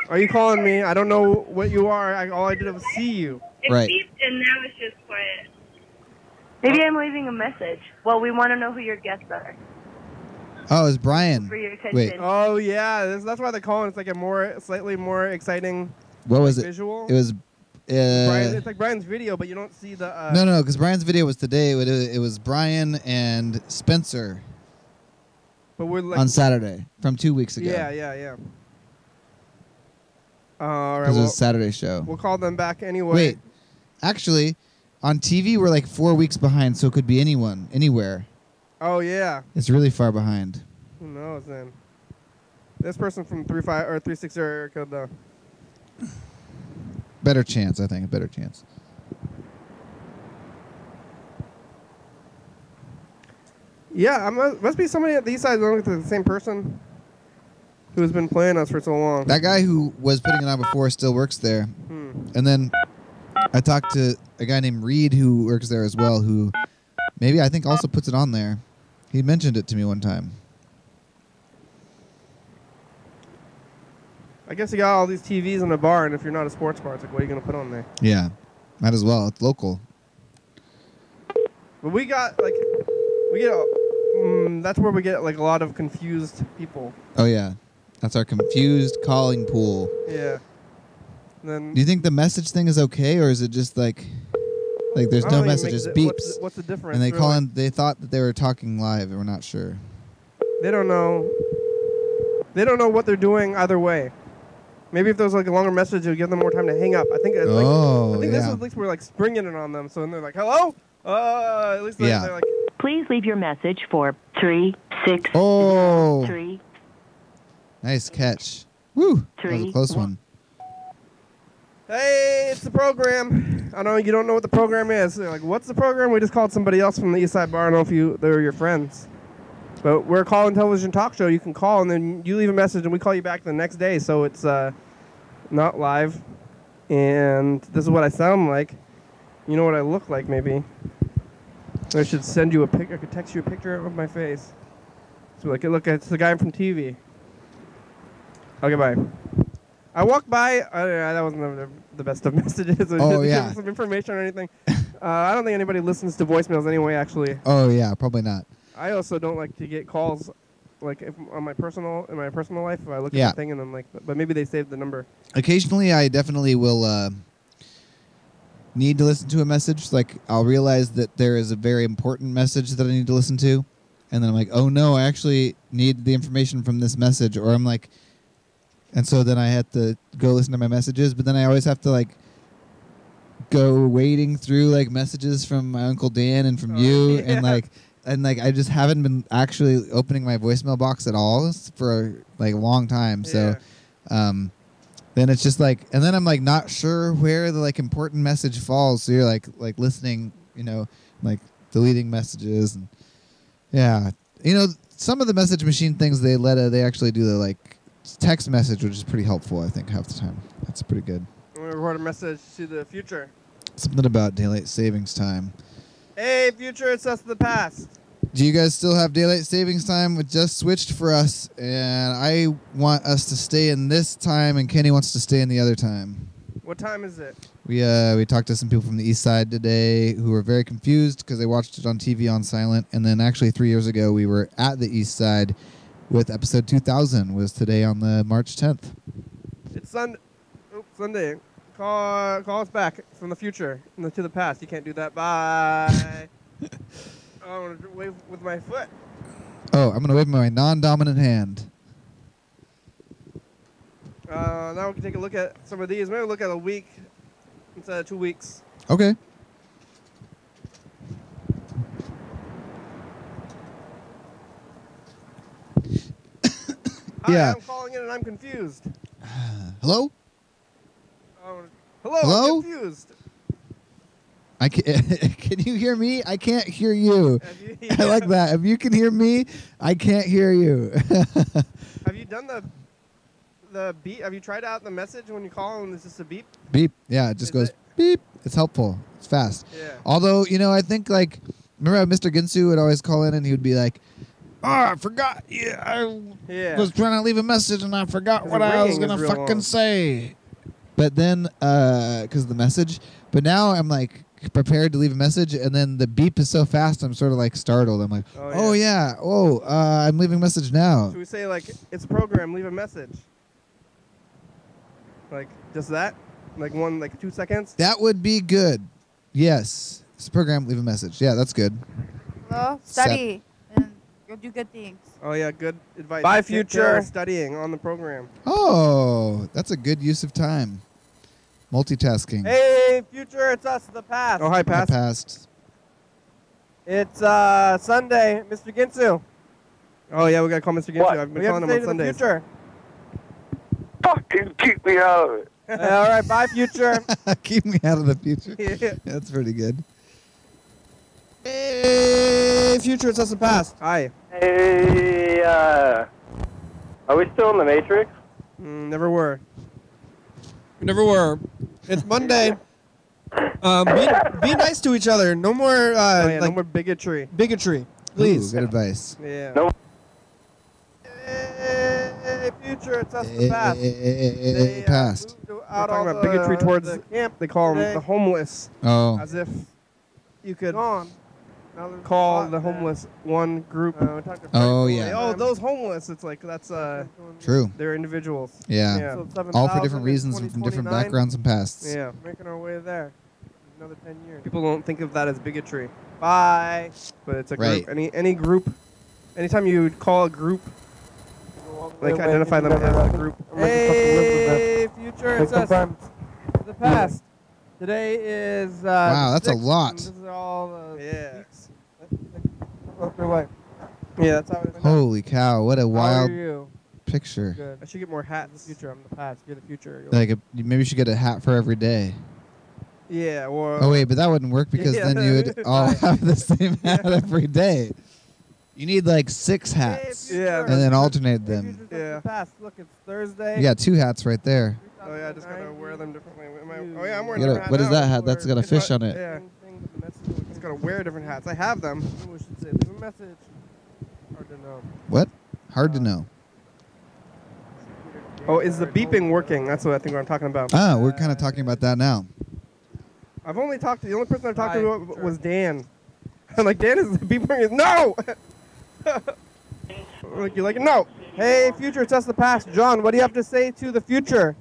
are you calling me? I don't know what you are. All I did was see you." It Right. beeped and now it's just quiet. Maybe I'm leaving a message. Well, we want to know who your guests are. Oh, it's Brian. For your attention. Wait, Oh yeah, that's why they're calling. It's like a slightly more exciting. what was it? Visual. It was. Brian, it's like Brian's video, but you don't see the. No, because Brian's video was today. It was Brian and Spencer But we're like on Saturday from 2 weeks ago. Yeah. All right. Because it Well, was a Saturday show. we'll call them back anyway. Wait, actually, on TV we're like 4 weeks behind, so it could be anyone, anywhere. Oh yeah. It's really far behind. Who knows then? This person from 35 or 360 area code though. Better chance, I think. A better chance. Yeah, must be somebody at the east side with the same person who's been playing us for so long. That guy who was putting it on before still works there. And then I talked to a guy named Reed who works there as well, who maybe I think also puts it on there. He mentioned it to me one time. I guess you got all these TVs in a bar, and if you're not a sports bar, it's like, what are you gonna put on there? Yeah, might as well. It's local. But we get that's where we get like a lot of confused people. Oh yeah, that's our confused calling pool. Yeah. And then Do you think the message thing is okay, or is it just like there's I no don't think it message, makes just it- beeps, What's the difference? and they call really? in? They thought that they were talking live, and we're not sure. They don't know. They don't know what they're doing either way. Maybe if there was like a longer message, it would give them more time to hang up. I think. It's like, Oh, I think this yeah. is at least we're like springing it on them. So then they're like, "Hello." At least Yeah. they're like, Please leave your message for 363. Oh, nice catch. Woo, that was a close one. "Hey, it's the program." I know you don't know what the program is. They're like, "What's the program?" We just called somebody else from the East Side Bar. I don't know if they're your friends. But we're a call-in television talk show. You can call, and then you leave a message, and we call you back the next day. So it's not live. And this is what I sound like. You know what I look like, maybe. I should send you a pic. I could text you a picture of my face. So like, look, it's the guy from TV. Okay, bye. I walked by. That wasn't the best of messages. Oh, yeah. Some information or anything. I don't think anybody listens to voicemails anyway, actually. Oh yeah, probably not. I also don't like to get calls, like in my personal life. If I look Yeah. at the thing and I'm like, but maybe they saved the number. Occasionally, I definitely will need to listen to a message. Like, I'll realize that there is a very important message that I need to listen to, and then I'm like, oh no, I actually need the information from this message, or I'm like, and so then I have to go listen to my messages, but then I always have to like go wading through like messages from my Uncle Dan and from you, yeah. and like I just haven't been actually opening my voicemail box at all for like a long time. So then it's just like, and then I'm like not sure where the like important message falls. So you're like listening, like deleting messages, and yeah, some of the message machine things they actually do the like text message, which is pretty helpful. I think half the time that's pretty good. I'm gonna record a message to the future. Something about daylight savings time. Hey, future, it's us the past. Do you guys still have daylight savings time? It just switched for us, and I want us to stay in this time, and Kenny wants to stay in the other time. What time is it? We talked to some people from the east side today who were very confused because they watched it on TV on silent, and then actually 3 years ago we were at the east side with episode 2000 was today on the March 10th. It's Sunday. Call us back from the future to the past. You can't do that. Bye. I want to wave with my foot. Oh, I'm going to wave my non-dominant hand. Now we can take a look at some of these. Maybe look at a week instead of 2 weeks. Okay. Hi, Yeah. I'm calling in and I'm confused. Hello? Hello? Hello? I'm confused. Can you hear me? I can't hear you. Yeah. I like that. If you can hear me, I can't hear you. Have you done the beep? Have you tried out the message when you call and it's just a beep? Beep. Yeah, it just goes beep. It's helpful. It's fast. Yeah. Although, I think like, remember how Mr. Ginsu would always call in and he would be like, "Oh, I forgot. Yeah, I was trying to leave a message and I forgot what I was gonna fucking say." But then, because of the message. But now I'm like prepared to leave a message, and then the beep is so fast, I'm sort of like startled. I'm like, I'm leaving a message now. Should we say like it's a program? Leave a message. Like just that, like 2 seconds. That would be good. Yes, it's a program. Leave a message. Yeah, that's good. Well, study and go do good things. Oh yeah, good advice. Bye, Take care future. of studying on the program. Oh, that's a good use of time. Multitasking. Hey, future, it's us, the past. Oh, hi, The past. past. It's Sunday, Mr. Ginsu. Oh yeah, we gotta call Mr. Ginsu. I've been We have calling to him say on to the Sundays. future. Fucking keep me out of it. All right, bye, future. Keep me out of the future. Yeah. That's pretty good. Hey, future, it's us, the past. Hi. Hey, are we still in the Matrix? Never were. We never were. It's Monday. Be nice to each other. No more No more bigotry. bigotry, please. Ooh, good advice. Yeah. No. Hey, future, it's us, the past. Hey, past. We're talking about bigotry towards the camp. They call them today. the homeless, Oh. as if you could Gone. Now there's a call lot the there. homeless one group. We talked to Oh, Frank yeah. Oh, those homeless. It's like that's True. they're individuals. Yeah. Yeah. So 7,000 All for different in reasons and from different 2029. backgrounds and pasts. Yeah. Making our way there. Another 10 years. People don't think of that as bigotry, Bye. but it's a Right. group. Any group. Anytime you would call a group, like identify them as a group. Hey, future, it's us. The past. Today is. Wow, that's a 6th, lot. and This is all the Yeah. weeks. Go your way. Yeah, that's how it is. Holy cow, what a How wild are you? picture. Good. I should get more I'm the hats. future. I'm the past. You're the future. Like, maybe you should get a hat for every day. Yeah. Or. Oh, wait, but that wouldn't work because Yeah. then you would all have the same hat every day. You need like 6 hats Hey, Yeah. future. and then alternate Hey, them. future, it's Yeah. the past. Look, it's Thursday. You got 2 hats right there. Oh yeah, I just gotta wear them differently. You- Oh yeah, I'm wearing You a gotta- different hat what is now. that hat? That's got a It's fish not- on it. Yeah. Message. Just gotta wear different hats. I have them. We should say leave a message. Hard to know. What? Hard to know. Oh, is the beeping working? That's what I think what I'm talking about. Ah, we're kind of talking about that now. I've only talked to the only person I've talked Hi, to sure. was Dan. I'm like, Dan, is the beep working? No. Like you like it? No. Hey, future, it's us the past. John, what do you have to say to the future?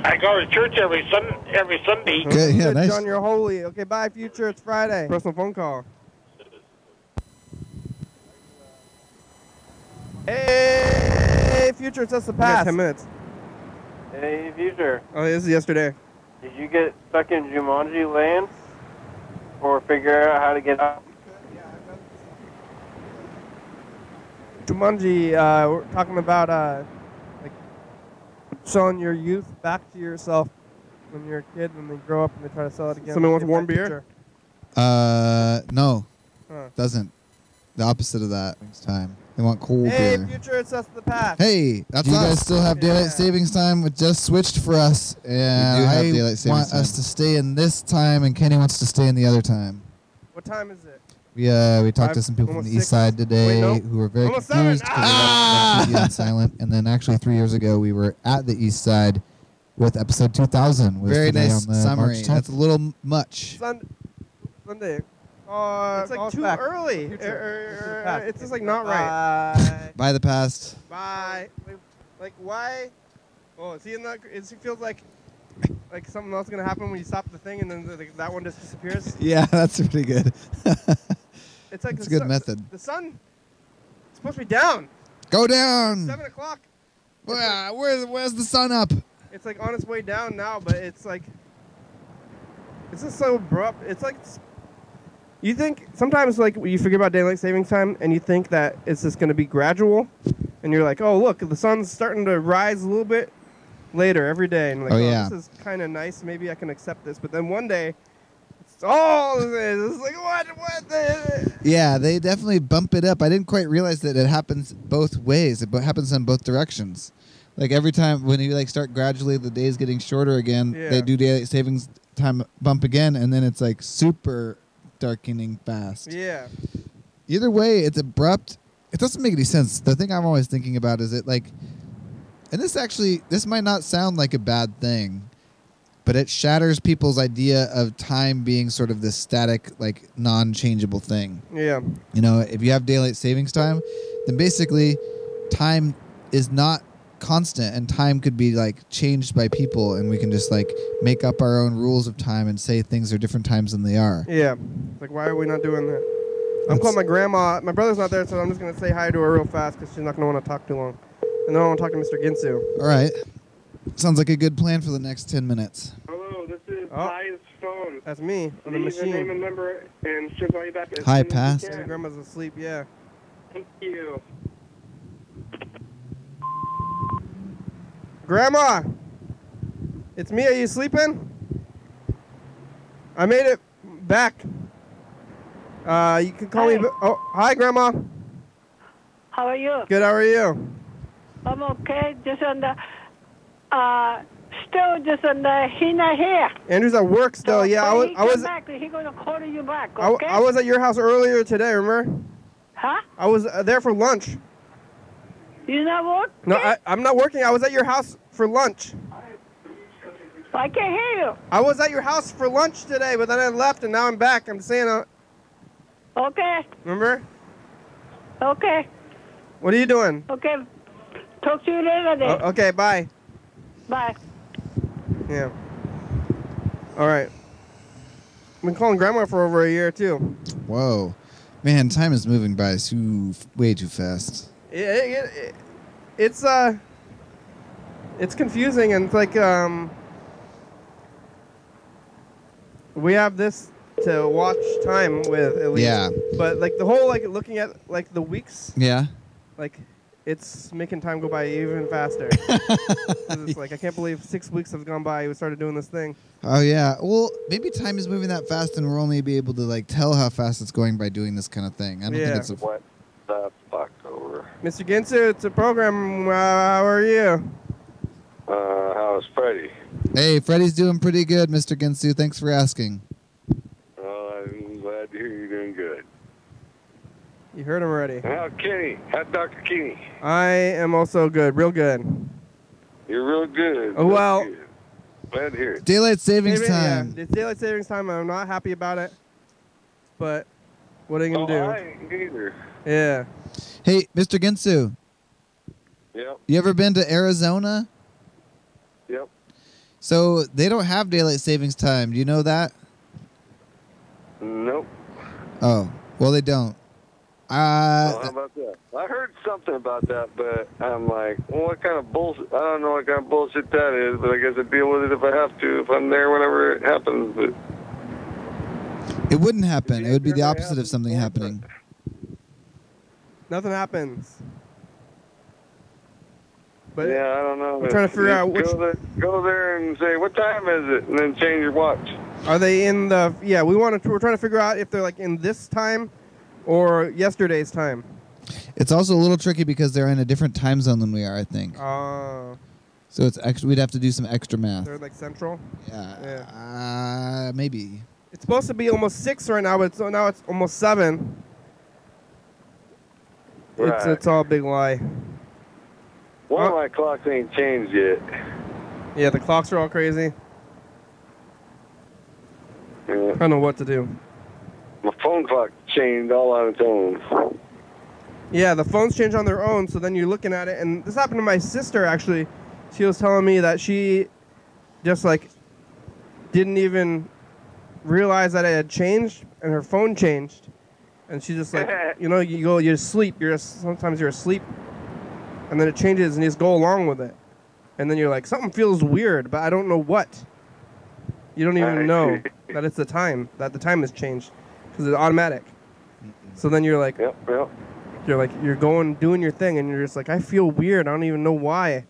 I go to church every Sunday. Good, yeah, Good, nice. John, you're holy. Okay, bye, future. It's Friday. Personal phone call. Hey, future, it's us the We got past. 10 minutes. Hey, future. Oh, this is yesterday. Did you get stuck in Jumanji land? Or figure out how to get out? Jumanji, we're talking about like showing your youth back to yourself when you're a kid, when they grow up and they try to sell it again. Someone wants Get warm back beer? future. No. Huh. Doesn't. The opposite of that this time. They want cool Hey, beer. future, it's us the past. Hey, That's do you us. guys still have daylight Yeah. savings time? It just switched for us. And We do have I daylight savings want us time. to stay in this time, and Kenny wants to stay in the other time. What time is it? We talked to Five, some people from almost the east 6. side today Wait, no. who were very Almost confused 7. because they left TV on silent. And then actually 3 years ago we were at the east side with episode 2000. Was Very today nice on the summary. March 10th. That's a little much. Sunday. It's like call us too back. early. Future. This is the past. It's just like not right. By the past. Bye. Like why? Oh, see, in that it feels like something else is gonna happen when you stop the thing and then that one just disappears. Yeah, that's pretty good. It's like That's the a good sun- method. The sun is supposed to be down. Go down. 7 o'clock. Where's the sun up? It's like on its way down now, but it's like it's just so abrupt. It's like you think sometimes like you forget about daylight savings time and you think that it's just going to be gradual, and you're like, oh look, the sun's starting to rise a little bit later every day, and like, Oh, yeah. this is kind of nice. Maybe I can accept this. But then one day, It's all it is. It's like, what? Yeah, they definitely bump it up. I didn't quite realize that it happens both ways. It happens in both directions. Like every time when you like start gradually, the days getting shorter again. Yeah. They do daylight savings time bump again, and then it's like super darkening fast. Yeah. Either way, it's abrupt. It doesn't make any sense. The thing I'm always thinking about is it like, and this might not sound like a bad thing, but it shatters people's idea of time being sort of this static, like non-changeable thing. Yeah. You know, if you have daylight savings time, then basically time is not constant, and time could be like changed by people, and we can just like make up our own rules of time and say things are different times than they are. Yeah. It's like, why are we not doing that? I'm calling my grandma. My brother's not there, so I'm just going to say hi to her real fast because she's not going to want to talk too long. And then I want to talk to Mr. Ginsu. All right. Sounds like a good plan for the next 10 minutes. Hello, this is Ty's phone. That's me on the Leave your machine. name and number, and she'll call you back as Hi, soon as Past. you can. My grandma's asleep, yeah. Thank you. Grandma! It's me. Are you sleeping? I made it back. You can call me. Oh, hi, Grandma. How are you? Good. How are you? I'm okay. Just on the, still just on the, he not here. Andrew's at work still. Yeah, I was. Back. He gonna call you back. I Okay. was at your house earlier today. Remember? Huh? I was there for lunch. You not work? No, I'm not working. I was at your house for lunch. I can't hear you. I was at your house for lunch today, but then I left and now I'm back. I'm saying. Okay. Remember? Okay. What are you doing? Okay. Talk to you later then. Okay. Bye. Bye. Yeah. All right. I've been calling Grandma for over a year too. Whoa. Man, time is moving by way too fast. It's confusing, and it's like we have this to watch time with at least. Yeah. But like the whole like looking at like the weeks. Yeah. Like it's making time go by even faster. 'Cause it's like I can't believe 6 weeks have gone by. We started doing this thing. Oh yeah. Well, maybe time is moving that fast, and we'll only be able to like tell how fast it's going by doing this kind of thing. I don't think it's a. What the fuck over? Mr. Ginsu, it's a program. How are you? How's Freddie? Hey, Freddie's doing pretty good, Mr. Ginsu. Thanks for asking. Well, I'm glad to hear you're doing good. You heard him already. How Kenny? How Dr. Kenny? I am also good, real good. You're real good. Oh, well. Good. Glad to hear it. Daylight savings time. Yeah, it's daylight savings time. I'm not happy about it, but what are you gonna do? I ain't either. Yeah. Hey, Mr. Ginsu. Yep. You ever been to Arizona? Yep. So they don't have daylight savings time. Do you know that? Nope. Oh, well, they don't. Well, how about that? I heard something about that, but I'm like, well, what kind of bullshit? I don't know what kind of bullshit that is, but I guess I deal with it if I have to, if I'm there whenever it happens. But it wouldn't happen. It would be the opposite of something happening. Nothing happens. But yeah, I don't know. We're trying to figure out which. Go there and say, what time is it? And then change your watch. Are they in the? Yeah, we're trying to figure out if they're like in this time, or yesterday's time. It's also a little tricky because they're in a different time zone than we are, I think. Oh. So it's extra. We'd have to do some extra math. They're like central. Yeah. Maybe. It's supposed to be almost 6 right now, but now it's almost 7. Right. It's all a big lie. One of my clocks ain't changed yet. Yeah, the clocks are all crazy. Yeah. I don't know what to do. My phone clock changed all on its own. Yeah, the phones change on their own, so then you're looking at it, and this happened to my sister, actually. She was telling me that she just, like, didn't even realize that it had changed, and her phone changed. And she just, like, you sleep, sometimes you're asleep, and then it changes, and you just go along with it. And then you're like, something feels weird, but I don't know what. You don't even know that it's the time has changed, because it's automatic. So then you're like, yep. You're going, doing your thing, and you're just like, I feel weird. I don't even know why.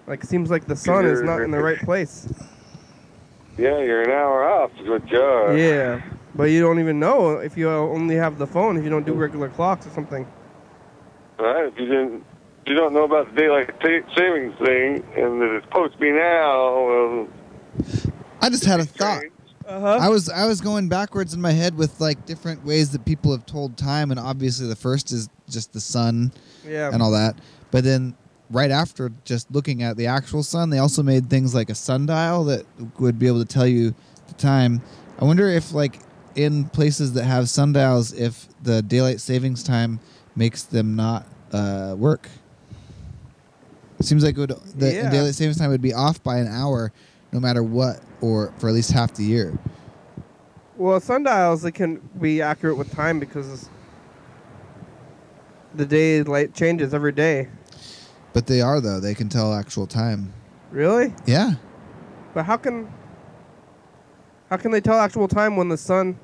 Like, it seems like the sun is not in the right place. Yeah, you're an hour off is what you are. Yeah, but you don't even know if you only have the phone, if you don't do regular clocks or something. Right? If you don't know about the daylight savings thing, and that it's supposed to be now. Well, I just had a thought. Uh-huh. I was going backwards in my head with like different ways that people have told time, and obviously the first is just the sun, and all that. But then right after just looking at the actual sun, they also made things like a sundial that would be able to tell you the time. I wonder if like in places that have sundials, if the daylight savings time makes them not work. It seems like the daylight savings time would be off by an hour no matter what, or for at least half the year. Well, sundials, they can be accurate with time because the daylight changes every day. But they are, though. They can tell actual time. Really? Yeah. But how can they tell actual time when the sun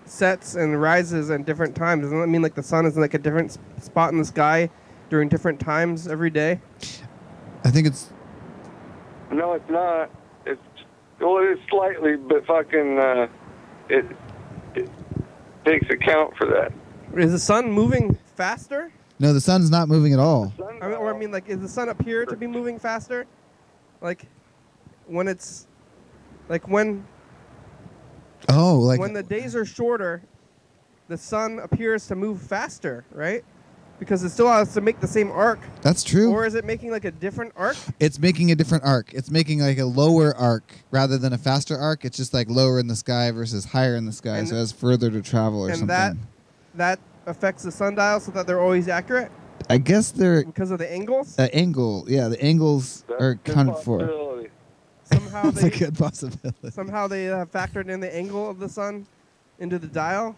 sets and rises at different times? Doesn't that mean like the sun is in like a different spot in the sky during different times every day? I think it's... No, it's not. Well, it is slightly, but fucking it takes account for that. Is the sun moving faster? No, the sun's not moving at all. I mean, like, is the sun appear to be moving faster? Like, when it's... Like, when... Oh, like... When the days are shorter, the sun appears to move faster, right? Because it still has to make the same arc. That's true. Or is it making like a different arc? It's making a different arc. It's making like a lower arc rather than a faster arc. It's just like lower in the sky versus higher in the sky, so it has further to travel or something. And that affects the sundial so that they're always accurate? I guess they're... Because of the angles? The angle, yeah, the angles are accounted for. Somehow That's a good possibility. Somehow they have factored in the angle of the sun into the dial?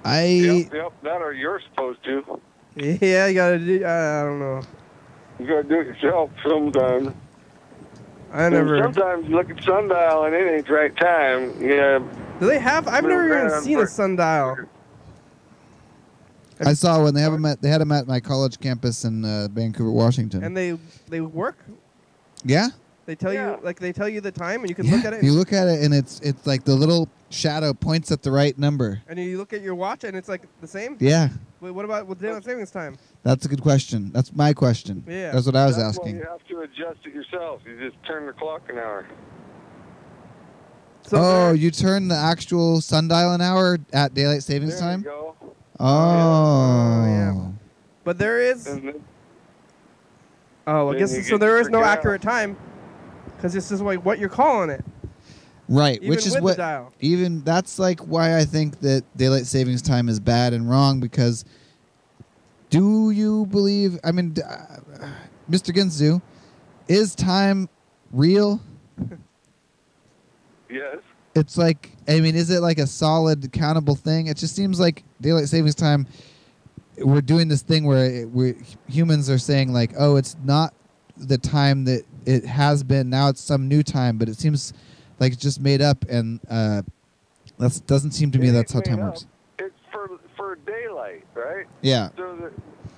Yep, that or you're supposed to. Yeah, you gotta do. I don't know. You gotta do it yourself sometimes. Sometimes you look at sundial and it ain't the right time. Yeah. Do they have? I've never even seen a sundial. I saw one. They had them at my college campus in Vancouver, Washington. And they work. Yeah. They tell you they tell you the time, and you can look at it. You look at it, and it's like the little shadow points at the right number. And you look at your watch, and it's like the same. Yeah. Wait, what about with daylight savings time? That's a good question. That's my question. Yeah. That's what I was asking. Well, you have to adjust it yourself. You just turn the clock an hour. So you turn the actual sundial an hour at daylight savings time? There you go. Oh. Yeah. But there is... I guess so there is no accurate time because this is like what you're calling it. Right, Even which is with what... the dial. Even that's like why I think that daylight savings time is bad and wrong, because do you believe... I mean, Mr. Ginsu, is time real? Yes. It's like, I mean, is it like a solid, accountable thing? It just seems like daylight savings time, we're doing this thing where humans are saying like, oh, it's not the time that it has been. Now it's some new time, but it seems like it's just made up, and that doesn't seem to me that's how time works. It's for daylight, right? Yeah. So that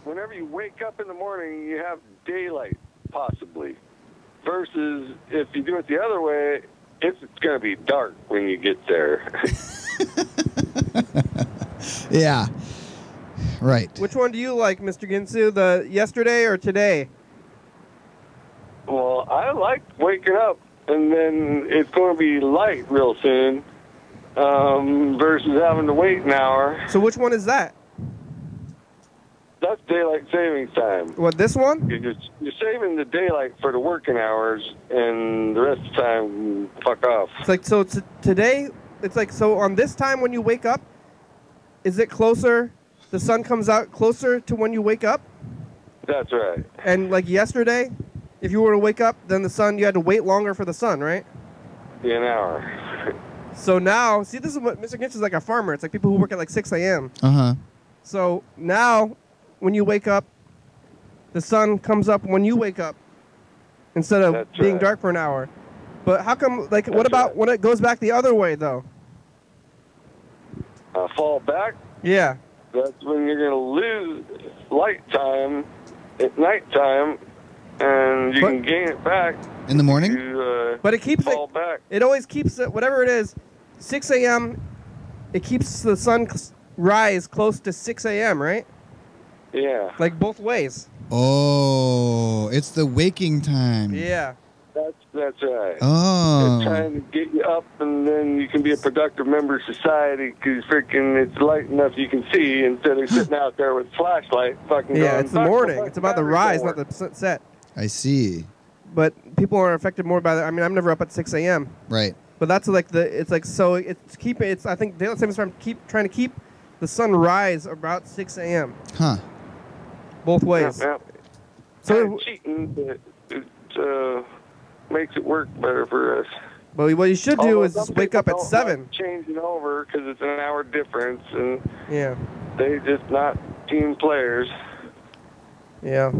whenever you wake up in the morning, you have daylight, possibly. Versus if you do it the other way, it's going to be dark when you get there. Yeah. Right. Which one do you like, Mr. Ginsu? The yesterday or today? Well, I like waking up, and then it's going to be light real soon, versus having to wait an hour. So which one is that? That's daylight savings time. What, this one? You're saving the daylight for the working hours, and the rest of the time, fuck off. It's like, so today, it's like, so on this time when you wake up, is it closer, the sun comes out closer to when you wake up? That's right. And like yesterday, if you were to wake up, then the sun, you had to wait longer for the sun, right? Yeah, an hour. So now, see, this is what Mr. Ginsu is like a farmer. It's like people who work at like 6 a.m. Uh-huh. So now, when you wake up, the sun comes up when you wake up instead of being dark for an hour. But how come, like, what about when it goes back the other way, though? Fall back? Yeah. That's when you're going to lose light time at nighttime, and you can gain it back In the morning? But it keeps fall back. It always keeps it, whatever it is, 6 a.m. It keeps the sun rise close to 6 a.m., right? Yeah. Like both ways. Oh, it's the waking time. Yeah. That's right. Oh. It's trying to get you up, and then you can be a productive member of society because freaking it's light enough you can see instead of sitting out there with flashlight fucking Yeah, going, it's the morning. It's about the rise, not the set. I see. But people are affected more by that. I mean, I'm never up at 6 a.m. Right. But that's like it's like, so it's keeping, it's, I think daylight savings time trying to keep the sun rise about 6 a.m. Huh. Both ways. Yeah. So cheating, but it makes it work better for us. But what you should do Although is some just wake up at people 7. like changing over because it's an hour difference, and yeah, they just not team players. Yeah.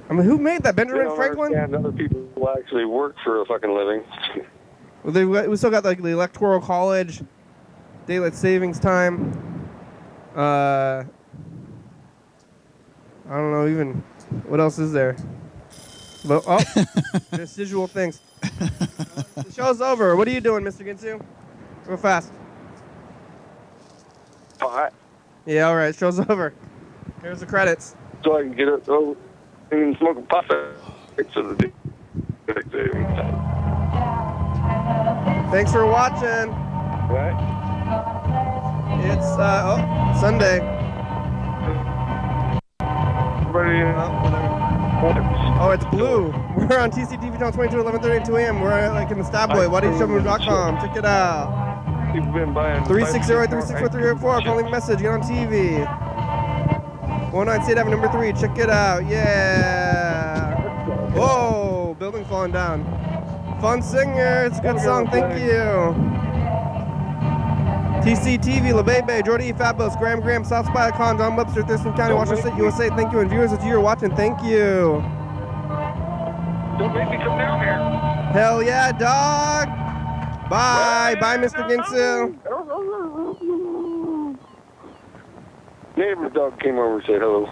I mean, who made that? Benjamin Franklin? And other people who actually work for a fucking living. Well, we still got like the Electoral College, daylight savings time. I don't know even what else is there. But, residual things. The show's over. What are you doing, Mr. Ginsu? Real fast. Pot. Yeah, all right. Show's over. Here's the credits. So I can get it and smoke a puff of the savings time. Thanks for watching. Right. It's Sunday. Oh, it's blue. We're on TCTV channel 22, 11:30 2 a.m. We're like in the Stabboy, YDHWM.com. Check it out. 360-364-384. Call leave a message. Get on TV. 109 State Avenue, number 3. Check it out. Yeah. Whoa, building falling down. Fun singer. It's a good song. Thank you. TCTV, La Bebe, Jordy, Fabulous, Graham, South Spy, Con, Don Webster, Thurston County, Washington State, USA. Thank you. And viewers, if you're watching, thank you. Don't make me come down here. Hell yeah, dog. Bye. Bye, Mr. Ginsu. Neighbor's dog came over and said hello.